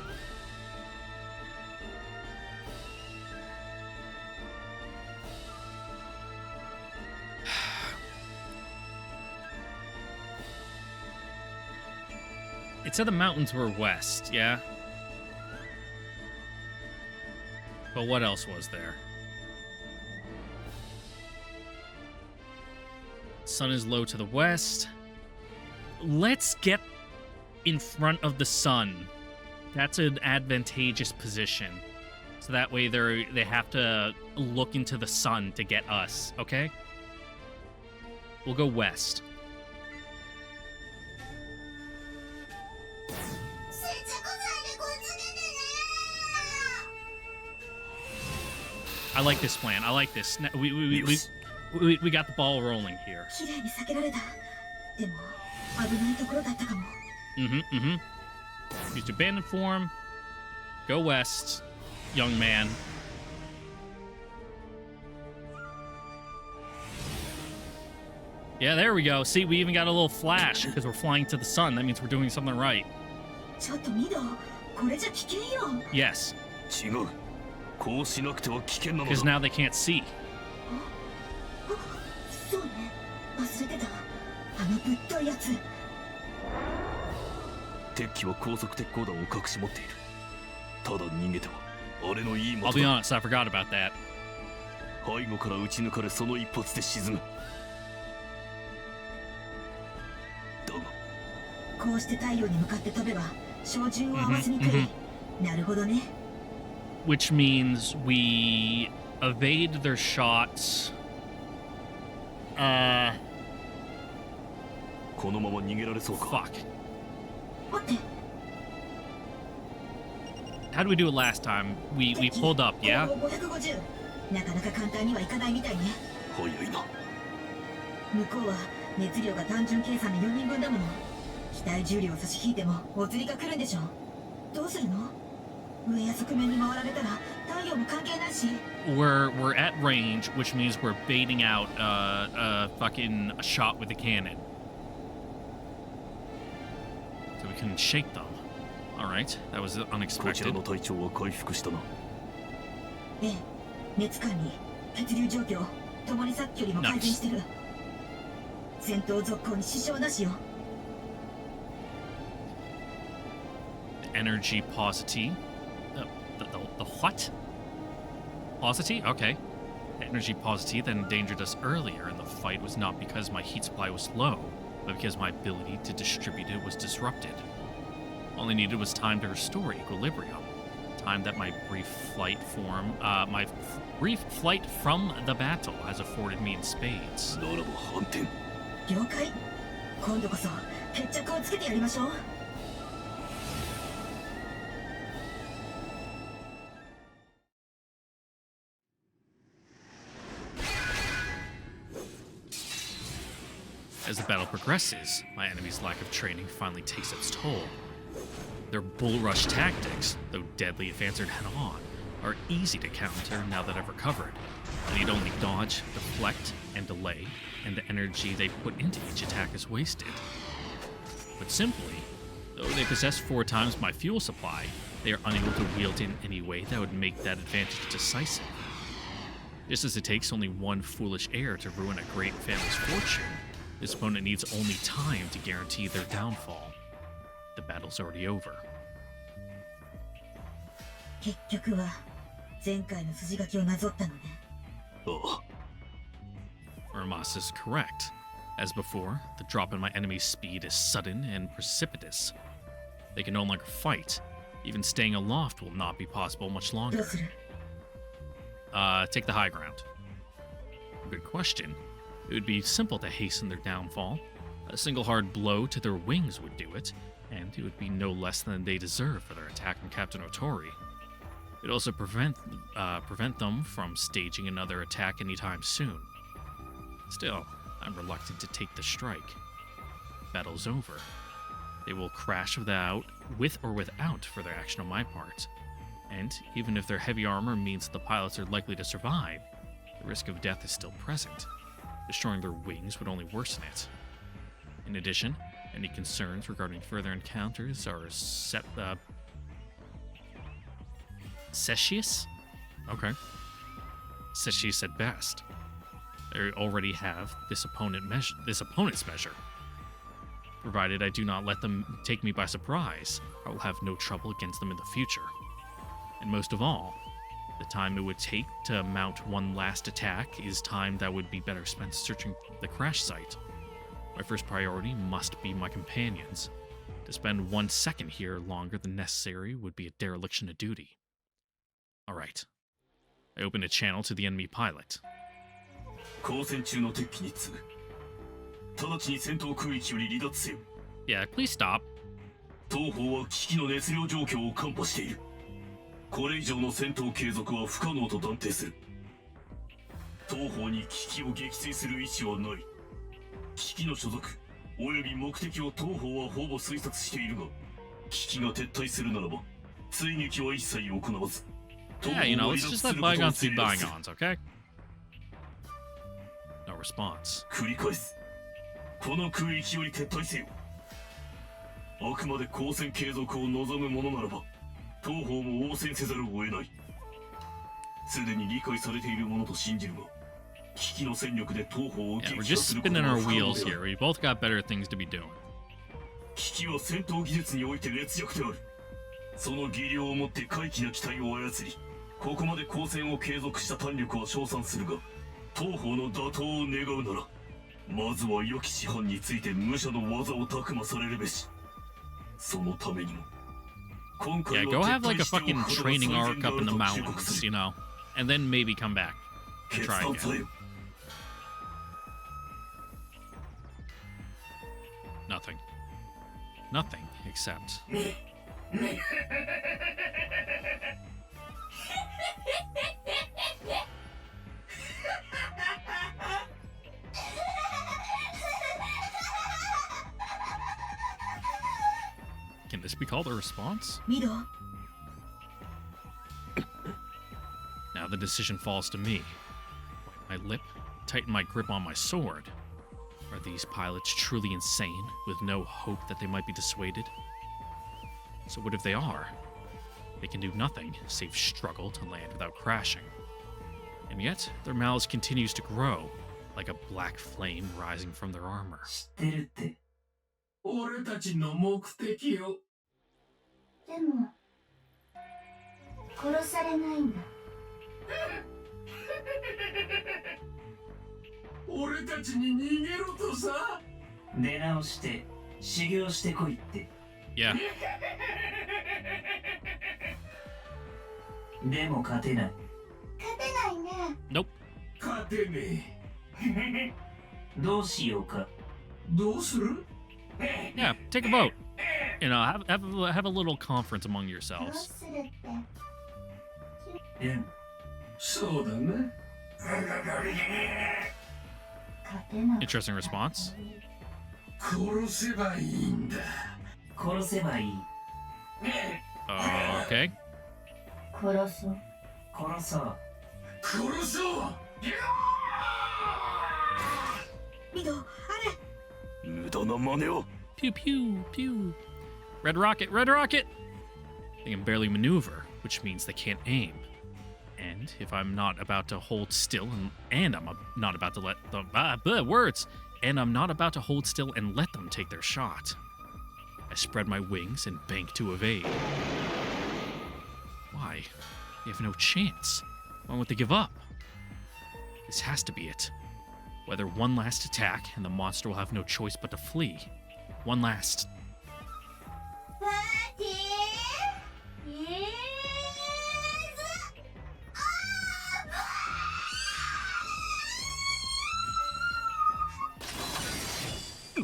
It said the mountains were west, yeah? But what else was there? Sun is low to the west. Let's get in front of the sun. That's an advantageous position. So that way they have to look into the sun to get us, okay? We'll go west. I like this plan. I like this. We got the ball rolling here. Used abandoned form. Go west, young man. Yeah, there we go. See, we even got a little flash because we're flying to the sun. That means we're doing something right. Yes. Because now they can't see. I'll be honest, I forgot about that. Which means we evade their shots. Fuck. How did we do it last time? We pulled up, yeah? We're at range, which means we're baiting out a shot with a cannon. So we can shake them. Alright, that was unexpected. Nice. Energy paucity. The what? Paucity? Okay. The energy paucity that endangered us earlier in the fight was not because my heat supply was low, but because my ability to distribute it was disrupted. All I needed was time to restore equilibrium. Time that my brief flight from the battle has afforded me in spades. ならば反転。了解。今度こそ決着をつけてやりましょう。As the battle progresses, my enemy's lack of training finally takes its toll. Their bull rush tactics, though deadly if answered head-on, are easy to counter now that I've recovered. I need only dodge, deflect, and delay, and the energy they put into each attack is wasted. But simply, though they possess 4 times my fuel supply, they are unable to wield in any way that would make that advantage decisive. Just as it takes only one foolish heir to ruin a great family's fortune, this opponent needs only time to guarantee their downfall. The battle's already over. 結局は前回の筋書きをなぞったのね。ああ。 Muramasa is correct. As before, the drop in my enemy's speed is sudden and precipitous. They can no longer fight. Even staying aloft will not be possible much どう longer. する？ Take the high ground. Good question. It would be simple to hasten their downfall. A single hard blow to their wings would do it, and it would be no less than they deserve for their attack on Captain Otori. It would also prevent them from staging another attack anytime soon. Still, I'm reluctant to take the strike. Battle's over. They will crash with or without further action on my part. And even if their heavy armor means the pilots are likely to survive, the risk of death is still present. Destroying their wings would only worsen it. In addition, any concerns regarding further encounters are Cetious? Okay. Cetious at best. They already have this opponent's measure. Provided I do not let them take me by surprise, I will have no trouble against them in the future. And most of all, the time it would take to mount one last attack is time that would be better spent searching the crash site. My first priority must be my companions. To spend 1 second here longer than necessary would be a dereliction of duty. Alright. I open a channel to the enemy pilot. 交戦中の敵機に次ぐ。直ちに戦闘空域より離脱せよ。 Yeah, please stop. 当方は危機の熱量状況を看破している。これ以上の戦闘継続は不可能と断定する。当方に危機を撃墜する意思はない。危機の所属および目的を当方はほぼ推察しているが、危機が撤退するならば追撃は一切行わず。 Yeah, you know, let's just let bygones be bygones, okay? No response. 繰り返す。この空域より撤退せよ。あくまで交戦継続を望むものならば、当方も応戦せざるを得ない。すでに理解されているものと信じるが、危機の戦力で当方を Yeah, we're 撃破 just すること spinning は our 不可能 wheels であ here. る。 We both got better things to be doing. 危機は戦闘技術において劣弱である。その技量をもって怪奇な機体を操り、ここまで交戦を継続した胆力は称賛するが、当方の打倒を願うなら、まずは良き師範について武者の技を琢磨されるべし。そのためにも、今 Yeah, 回 go は have 撤 like 退 a しておく fucking ことが training 最善 arc であ up る in the と警告す mountains, る。 you know? And then maybe come back and 決 try 断さ again. れよ。 Nothing. Nothing except. Can this be called a response? ミド、 Now the decision falls to me. Bite my lip, tighten my grip on my sword. Are these pilots truly insane, with no hope that they might be dissuaded? So what if they are? They can do nothing save struggle to land without crashing. And yet, their malice continues to grow, like a black flame rising from their armor. 知ってるって。俺たちの目的を。でも殺されないんだ。俺たちに逃げろとさ。出直して修行してこいって。 Yeah. でも勝てない。勝てないね。 Nope. 勝てねえ。どうしようか。どうする？ Yeah, take a vote. You know, have a little conference among どう yourselves. するって。うん。そうだね。勝てなく Interesting response. 殺せばいいんだ。殺せばいい。Okay. 殺そう。殺そう。殺そう。ミド、あれ。無駄な真似を。 Pew pew pew. Red rocket, red rocket. They can barely maneuver, which means they can't aim. And if I'm not about to hold still and I'm not about to let them words, and I'm not about to hold still and let them take their shot, I spread my wings and bank to evade. Why? They have no chance. Why won't they give up? This has to be it. Whether one last attack and the monster will have no choice but to flee. One last. パーティーイーズ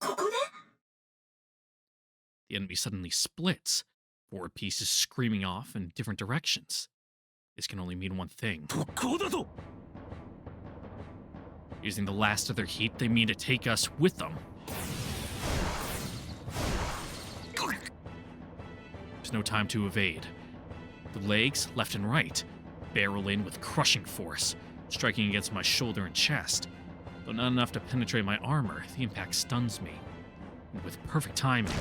ここで The enemy suddenly splits, 4 pieces screaming off in different directions. This can only mean one thing. 特攻だと。 Using the last of their heat, they mean to take us with them. There's no time to evade. The legs, left and right, barrel in with crushing force, striking against my shoulder and chest. Though not enough to penetrate my armor, the impact stuns me. And with perfect timing.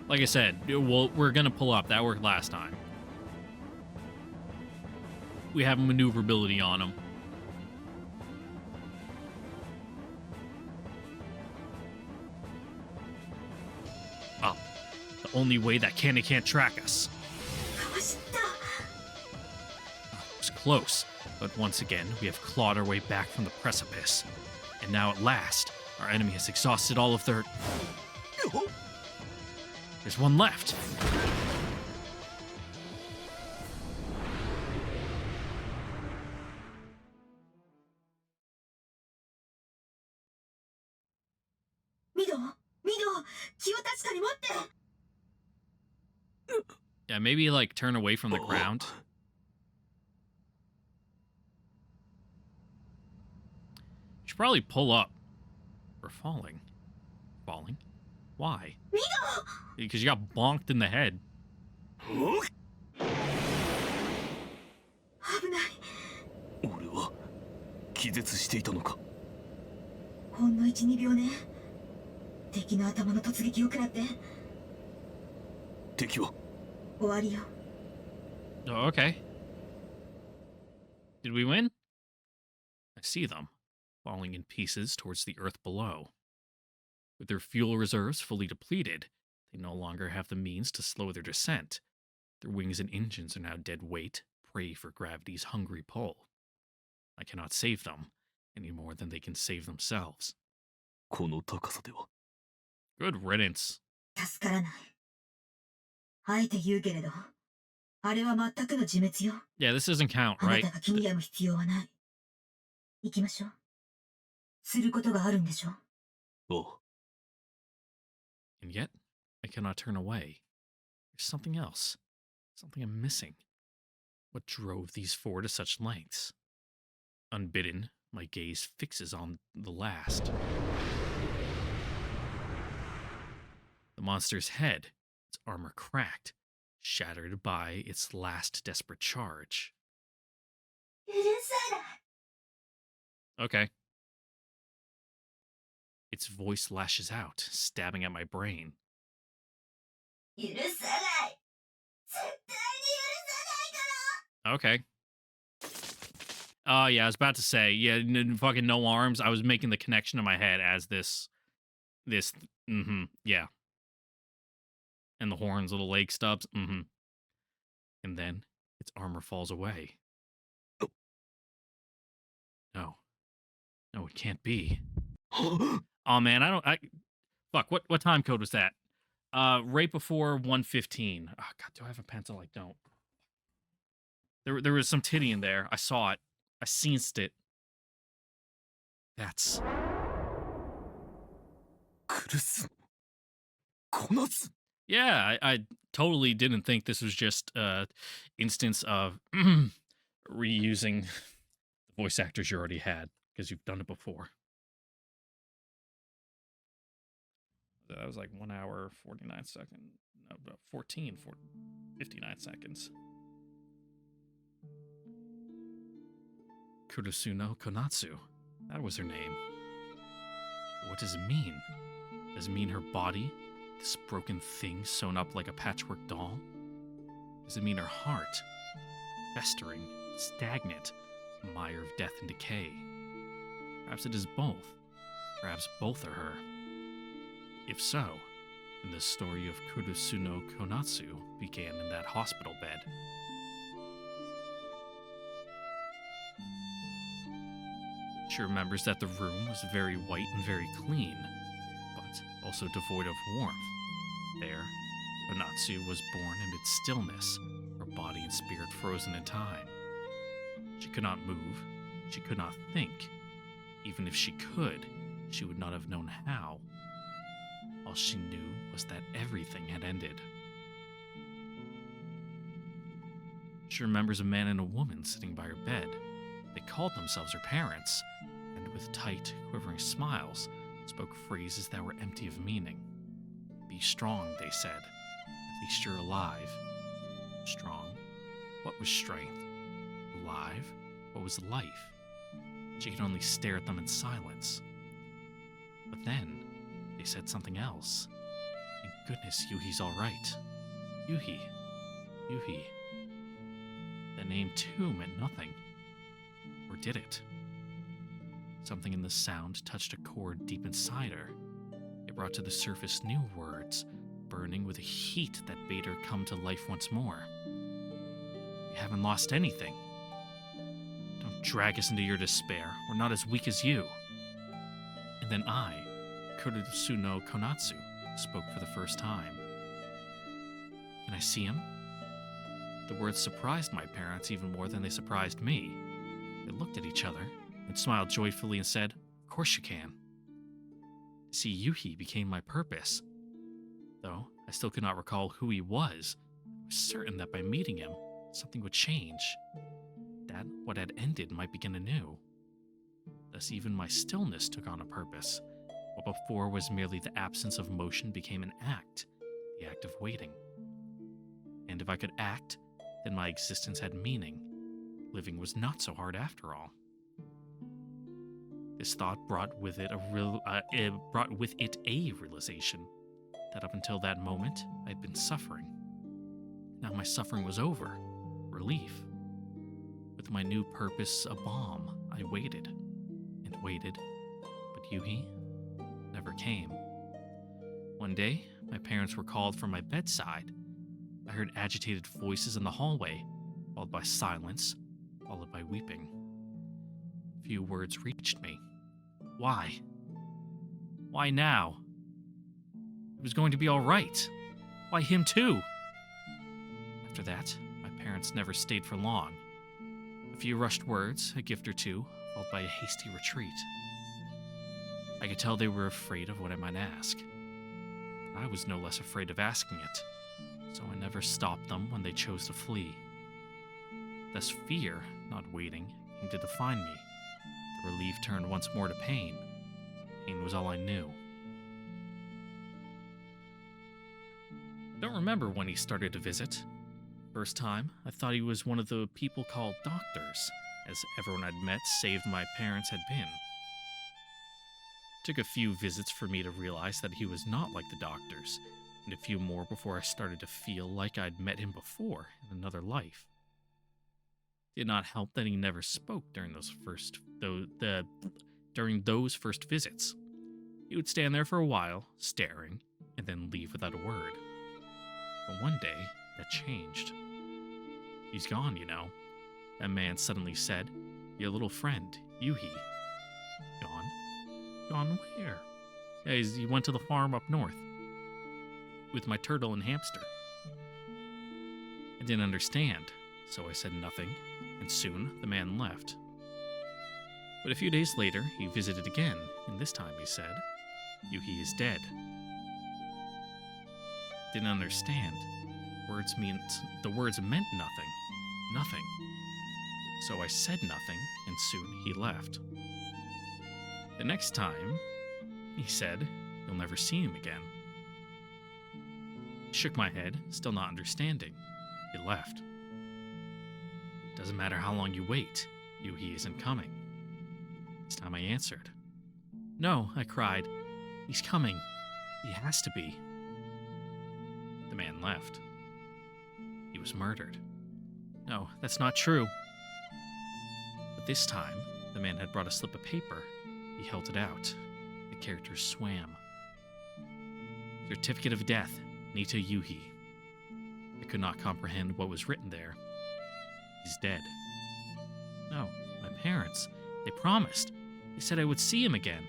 Like I said, we're gonna pull up. That worked last time. We have maneuverability on them. Oh, the only way that cannon can't track us. かわした。 It was close, but once again, we have clawed our way back from the precipice. And now at last, our enemy has exhausted all of their... There's one left. Yeah, maybe like turn away from the ground. Should probably pull up. We're falling. Falling? Why? Because you got bonked in the head. 危ない。俺は気絶していたのか。ほんの1、2秒ね。敵の頭の突撃を食らって。敵は終わりよ。 Oh, okay. Did we win? I see them, falling in pieces towards the earth below. With their fuel reserves fully depleted, they no longer have the means to slow their descent. Their wings and engines are now dead weight, prey for gravity's hungry pull. I cannot save them, any more than they can save themselves. この高さでは。 Good riddance. 助からない。あえて言うけれど、あれは全くの自滅よ。 Yeah, this doesn't count, あな right? たが気に病む必要はない。行きましょう。することがあるんでしょ。ああ。 And yet, I cannot turn away. There's something else. Something I'm missing. What drove these four to such lengths? Unbidden, my gaze fixes on the last. The monster's head, its armor cracked, shattered by its last desperate charge. 許さない。 Okay. Its voice lashes out, stabbing at my brain. 許さない。絶対に許さないから。 Okay. Yeah, I was about to say, yeah, fucking no arms. I was making the connection in my head as this, yeah. And the horns, little leg stubs, And then Its armor falls away. No. No, it can't be. Oh man, fuck, what time code was that? Right before 1:15. Oh god, do I have a pencil? I don't. There was some titty in there. I saw it. I sensed it. That's 苦すこなす yeah, I totally didn't think this was just instance of reusing the voice actors you already had, because you've done it before. That was like 1 hour, 49 seconds. No, 59 seconds. Kurusuno Konatsu. That was her name. But what does it mean? Does it mean her body? This broken thing sewn up like a patchwork doll? Does it mean her heart? Festering, stagnant, a mire of death and decay. Perhaps it is both. Perhaps both are her. If so, then the story of Kurusuno Konatsu began in that hospital bed. She remembers that the room was very white and very clean, but also devoid of warmth. There, Konatsu was born amid stillness, her body and spirit frozen in time. She could not move, she could not think. Even if she could, she would not have known how. All she knew was that everything had ended. She remembers a man and a woman sitting by her bed. They called themselves her parents, and with tight, quivering smiles, spoke phrases that were empty of meaning. Be strong, they said. At least you're alive. Strong? What was strength? Alive? What was life? She could only stare at them in silence. But then, they said something else. Thank goodness Yuhi's all right. Yuhi. Yuhi. The name, too, meant nothing. Or did it? Something in the sound touched a chord deep inside her. It brought to the surface new words, burning with a heat that bade her come to life once more. We haven't lost anything. Don't drag us into your despair. We're not as weak as you. And then I, Kurusuno Konatsu, spoke for the first time. Can I see him? The words surprised my parents even more than they surprised me. They looked at each other and smiled joyfully and said, Of course you can. To see Yuhi became my purpose. Though I still could not recall who he was, I was certain that by meeting him, something would change. That what had ended might begin anew. Thus even my stillness took on a purpose. What before was merely the absence of motion became an act, the act of waiting. And if I could act, then my existence had meaning. Living was not so hard after all. This thought brought with it a realization that up until that moment I had been suffering. Now my suffering was over. Relief. With my new purpose a balm, I waited and waited, but Yuhi never came. One day, my parents were called from my bedside. I heard agitated voices in the hallway, followed by silence, followed by weeping. Few words reached me. Why? Why now? It was going to be all right. Why him too? After that, my parents never stayed for long. A few rushed words, a gift or two, followed by a hasty retreat. I could tell they were afraid of what I might ask. But I was no less afraid of asking it, so I never stopped them when they chose to flee. Thus fear, not waiting, came to define me. The relief turned once more to pain. Pain was all I knew. I don't remember when he started to visit. First time, I thought he was one of the people called doctors, as everyone I'd met save my parents had been. It took a few visits for me to realize that he was not like the doctors, and a few more before I started to feel like I'd met him before in another life. It did not help that he never spoke during those first visits. He would stand there for a while, staring, and then leave without a word. But one day, that changed. He's gone, you know. That man suddenly said. Your little friend, Yuhi. Gone? Gone where? Yeah, he went to the farm up north. With my turtle and hamster. I didn't understand, so I said nothing, and soon the man left. But a few days later, he visited again, and this time he said, Yuhi is dead. Didn't understand. The words meant nothing. Nothing. So I said nothing, and soon he left. The next time, he said, you'll never see him again. I shook my head, still not understanding. He left. Doesn't matter how long you wait, Yuhi isn't coming. This time I answered. No, I cried. He's coming. He has to be. The man left. He was murdered. No, that's not true. But this time, the man had brought a slip of paper. He held it out. The characters swam. Certificate of death, Nita Yuhi. I could not comprehend what was written there. He's dead. No, my parents. They promised. They said I would see him again.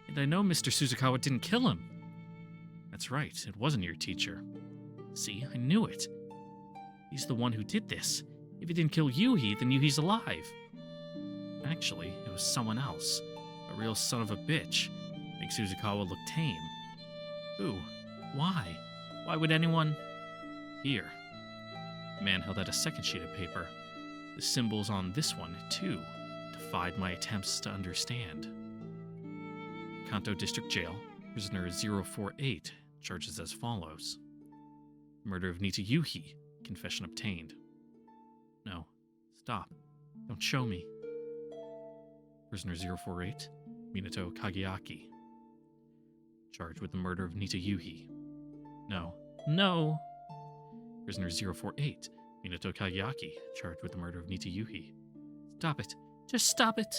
And I know Mr. Suzukawa didn't kill him. That's right, it wasn't your teacher. See, I knew it. He's the one who did this. If he didn't kill Yuhi, then Yuhi's alive. Actually, it was someone else. A real son of a bitch. Make Suzukawa look tame. Who? Why? Why would anyone... Here. The man held out a second sheet of paper. The symbols on this one, too, defied my attempts to understand. Kanto District Jail, prisoner 048, charges as follows. Murder of Nita Yuhi, confession obtained. No, stop. Don't show me. Prisoner 048, Minato Kageaki. Charged with the murder of Nita Yuhi. No. No! Prisoner 048, Minato Kageaki, charged with the murder of Nita Yuhi. Stop it. Just stop it!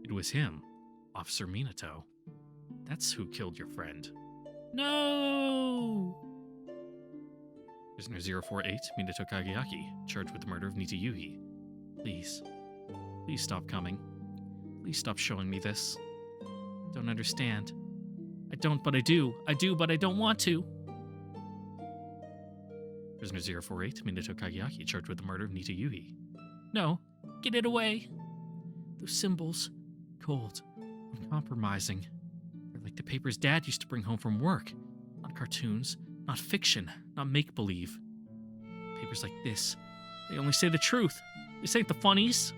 It was him, Officer Minato. That's who killed your friend. No! Prisoner 048, Minato Kageaki, charged with the murder of Nita Yuhi. Please. Please stop coming. Please stop showing me this. Don't understand. I don't, but I do. I do, but I don't want to. Prisoner 048, Minato Kageaki, charged with the murder of Nita Yuhi. No, get it away. Those symbols, cold, uncompromising. They're like the papers Dad used to bring home from work. Not cartoons, not fiction, not make-believe. Papers like this, they only say the truth. This ain't the funnies.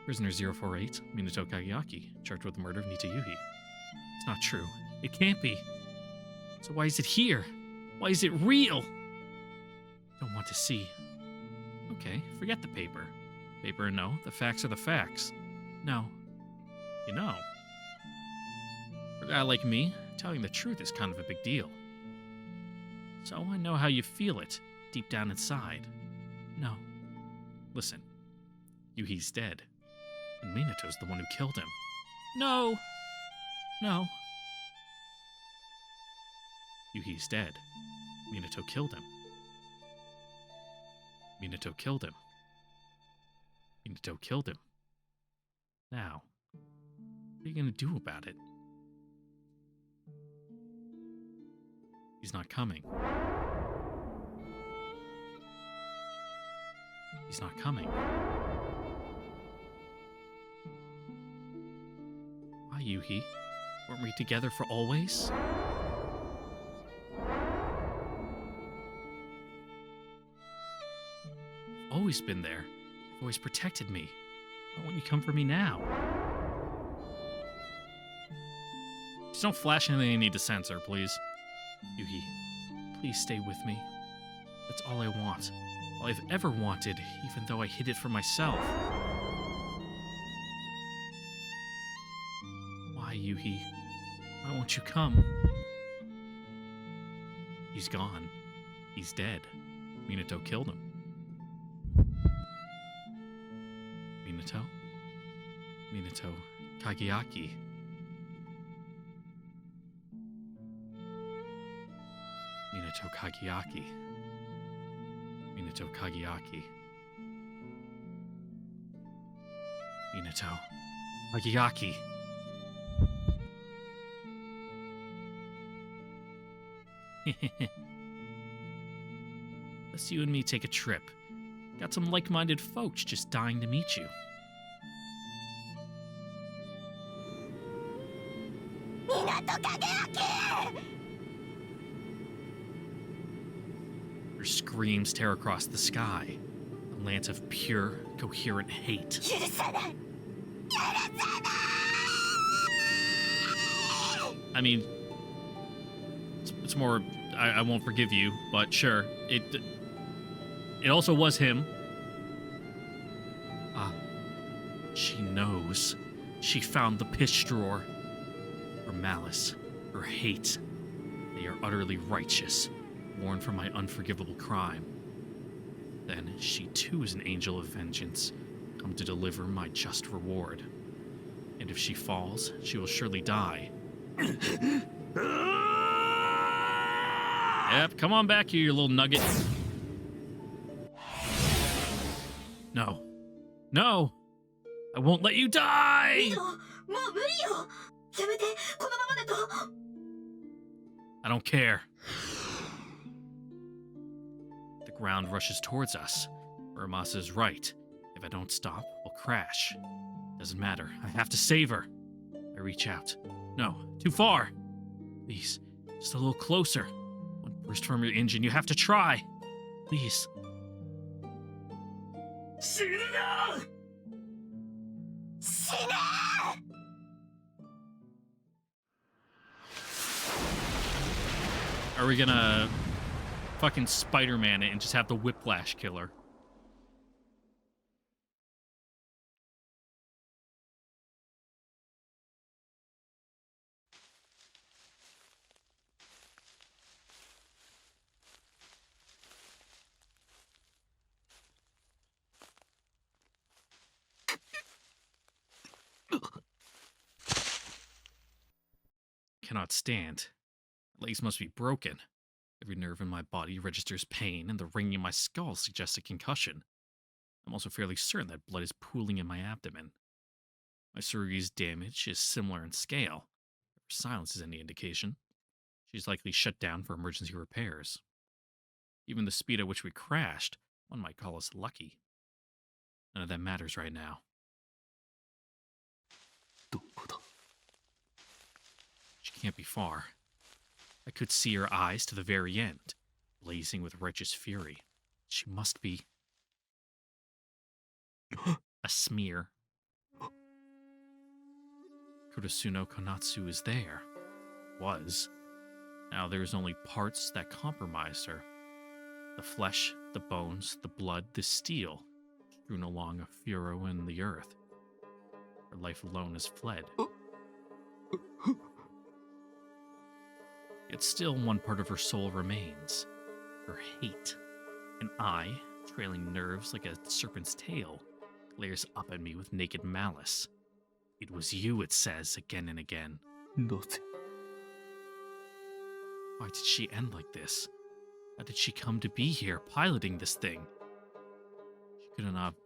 Prisoner 048, Minato Kageaki, charged with the murder of Nita Yuhi. It's not true. It can't be. So why is it here? Why is it real? Don't want to see. Okay, forget the paper. Paper or no, the facts are the facts. No. You know. For a guy like me, telling the truth is kind of a big deal. So I know how you feel it, deep down inside. No. Listen. Yuhi's dead. And Minato's the one who killed him. No! No. Yuhi's dead. Minato killed him. Minato killed him. Minato killed him. Now, what are you gonna do about it? He's not coming. He's not coming. Why, Yuhi? Weren't we together for always? You've always been there. You've always protected me. Why won't you come for me now? Just don't flash anything I need to censor, please. Yuhi, please stay with me. That's all I want. All I've ever wanted, even though I hid it from myself. Why, Yuhi? Why won't you come? He's gone. He's dead. Minato killed him. Minato? Minato Kageaki. Minato Kageaki. Minato Kageaki. Minato Kageaki. Let's you and me take a trip. Got some like-minded folks just dying to meet you. Her screams tear across the sky. A lance of pure, coherent hate. I mean, it's more, I won't forgive you, but sure. It also was him. She knows. She found the piss drawer. Her malice, her hate, they are utterly righteous, born from my unforgivable crime. Then she too is an angel of vengeance, come to deliver my just reward. And if she falls, she will surely die. Yep, come on back here, you little nugget. No. No! I won't let you die! I don't care. The ground rushes towards us. Muramasa is right. If I don't stop, we'll crash. Doesn't matter. I have to save her. I reach out. No, too far. Please, just a little closer. One burst from your engine. You have to try. Please. Are we gonna fucking Spider-Man it and just have the Whiplash killer? Cannot stand. My legs must be broken. Every nerve in my body registers pain, and the ringing in my skull suggests a concussion. I'm also fairly certain that blood is pooling in my abdomen. My Tsurugi's damage is similar in scale. If her silence is any indication, she's likely shut down for emergency repairs. Even the speed at which we crashed, one might call us lucky. None of that matters right now. She can't be far. I could see her eyes to the very end, blazing with righteous fury. She must be a smear. Kurosuno Konatsu is there. Was. Now there's only parts that compromised her. The flesh, the bones, the blood, the steel, strewn along a furrow in the earth. Her life alone has fled. Yet still one part of her soul remains. Her hate. An eye, trailing nerves like a serpent's tail, glares up at me with naked malice. It was you, it says, again and again. Why did she end like this? How did she come to be here, piloting this thing?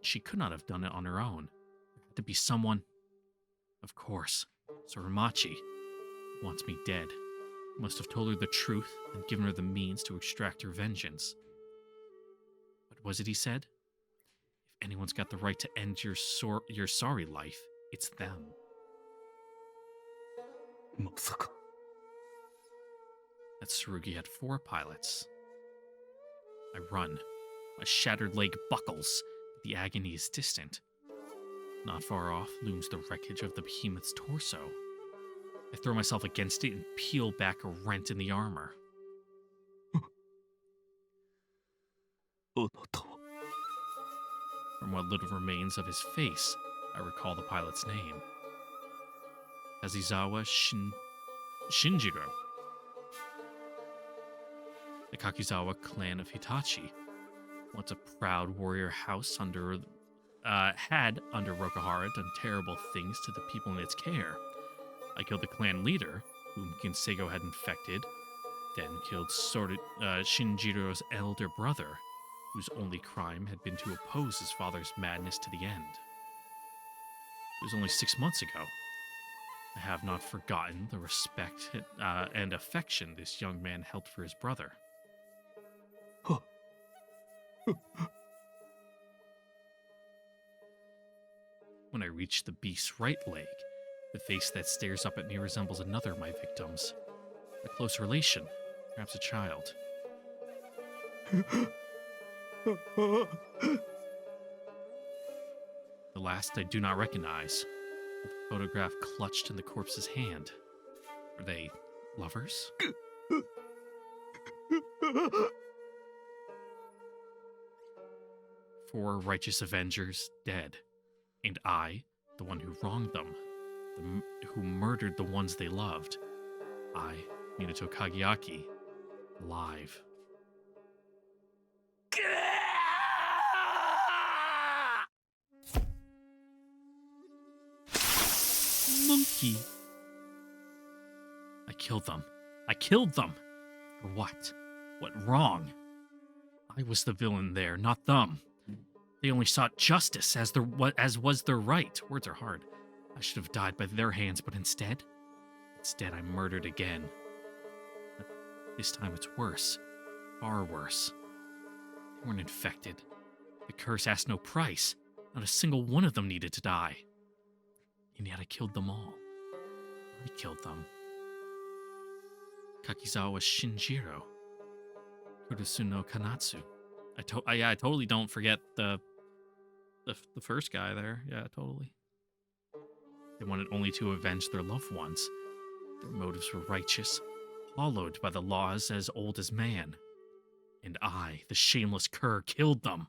She could not have done it on her own. There had to be someone. Of course, Tsurumachi wants me dead. Must have told her the truth and given her the means to extract her vengeance. What was it he said? If anyone's got the right to end your sorry life, it's them. That Tsurugi had 4 pilots. I run. My shattered leg buckles, but the agony is distant. Not far off looms the wreckage of the behemoth's torso. I throw myself against it and peel back a rent in the armor. From what little remains of his face, I recall the pilot's name. Kazizawa Shinjiro. The Kakizawa clan of Hitachi, once a proud warrior house had under Rokuhara done terrible things to the people in its care. I killed the clan leader, whom Kinseigo had infected, then killed Shinjiro's elder brother, whose only crime had been to oppose his father's madness to the end. It was only 6 months ago. I have not forgotten the respect and affection this young man held for his brother. When I reach the beast's right leg, the face that stares up at me resembles another of my victims. A close relation, perhaps a child. The last I do not recognize, with the photograph clutched in the corpse's hand. Are they lovers? 4 righteous avengers dead, and I, the one who wronged them, who murdered the ones they loved. I, Minato Kageaki, alive. Monkey. I killed them. I killed them. For what? What wrong? I was the villain there, not them. They only sought justice as was their right. Words are hard. I should have died by their hands, but instead I murdered again. This time it's worse. Far worse. They weren't infected. The curse asked no price. Not a single one of them needed to die. And yet I killed them all. I killed them. Kakizawa Shinjiro. Kurusu no Kanatsu. I totally don't forget the first guy there. Yeah, totally. They wanted only to avenge their loved ones. Their motives were righteous, hollowed by the laws as old as man. And I, the shameless cur, killed them.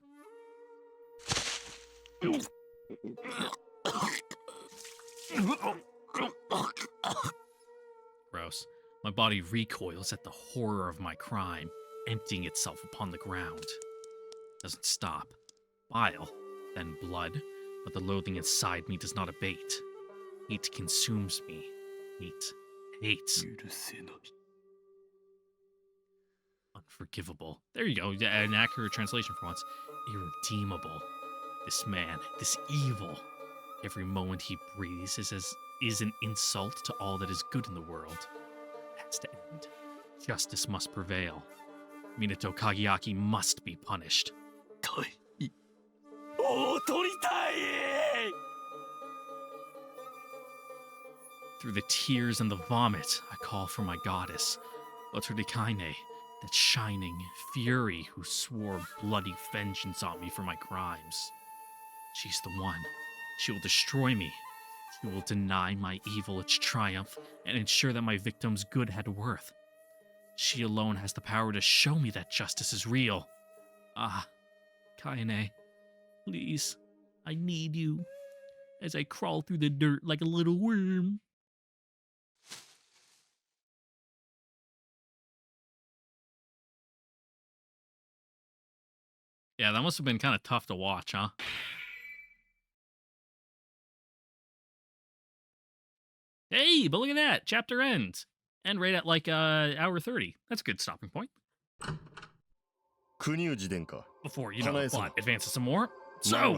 Gross. My body recoils at the horror of my crime, emptying itself upon the ground. Doesn't stop. Bile, then blood, but the loathing inside me does not abate. Hate consumes me. Hate. Unforgivable. There you go. An accurate translation for once. Irredeemable. This man, this evil. Every moment he breathes is an insult to all that is good in the world. It has to end. Justice must prevail. Minato Kageaki must be punished. Through the tears and the vomit, I call for my goddess, Otorikaine, that shining fury who swore bloody vengeance on me for my crimes. She's the one. She will destroy me. She will deny my evil its triumph and ensure that my victim's good had worth. She alone has the power to show me that justice is real. Ah, Kaine, please, I need you as I crawl through the dirt like a little worm. Yeah, that must have been kind of tough to watch, huh? Hey, but look at that. Chapter ends. And right at like hour 30. That's a good stopping point. Before, plot advances some more. So,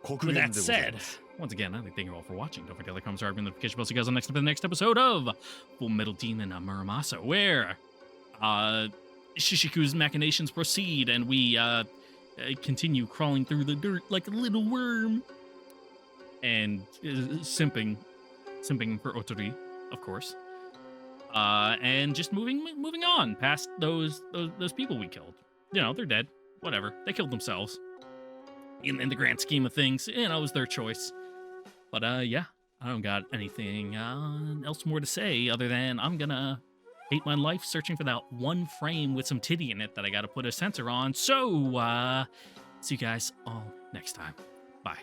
with that said, once again, I'd like to thank you all for watching. Don't forget to like, comment, subscribe, and notification bell so you guys on the next episode of Full Metal Demon Muramasa, where Shishiku's machinations proceed and we continue crawling through the dirt like a little worm. And simping for Otori, of course. And just moving on past those people we killed. You know, they're dead. Whatever. They killed themselves. In the grand scheme of things, it was their choice. But yeah, I don't got anything else more to say other than I'm gonna hate my life searching for that one frame with some titty in it that I gotta put a censor on. So, see you guys all next time. Bye.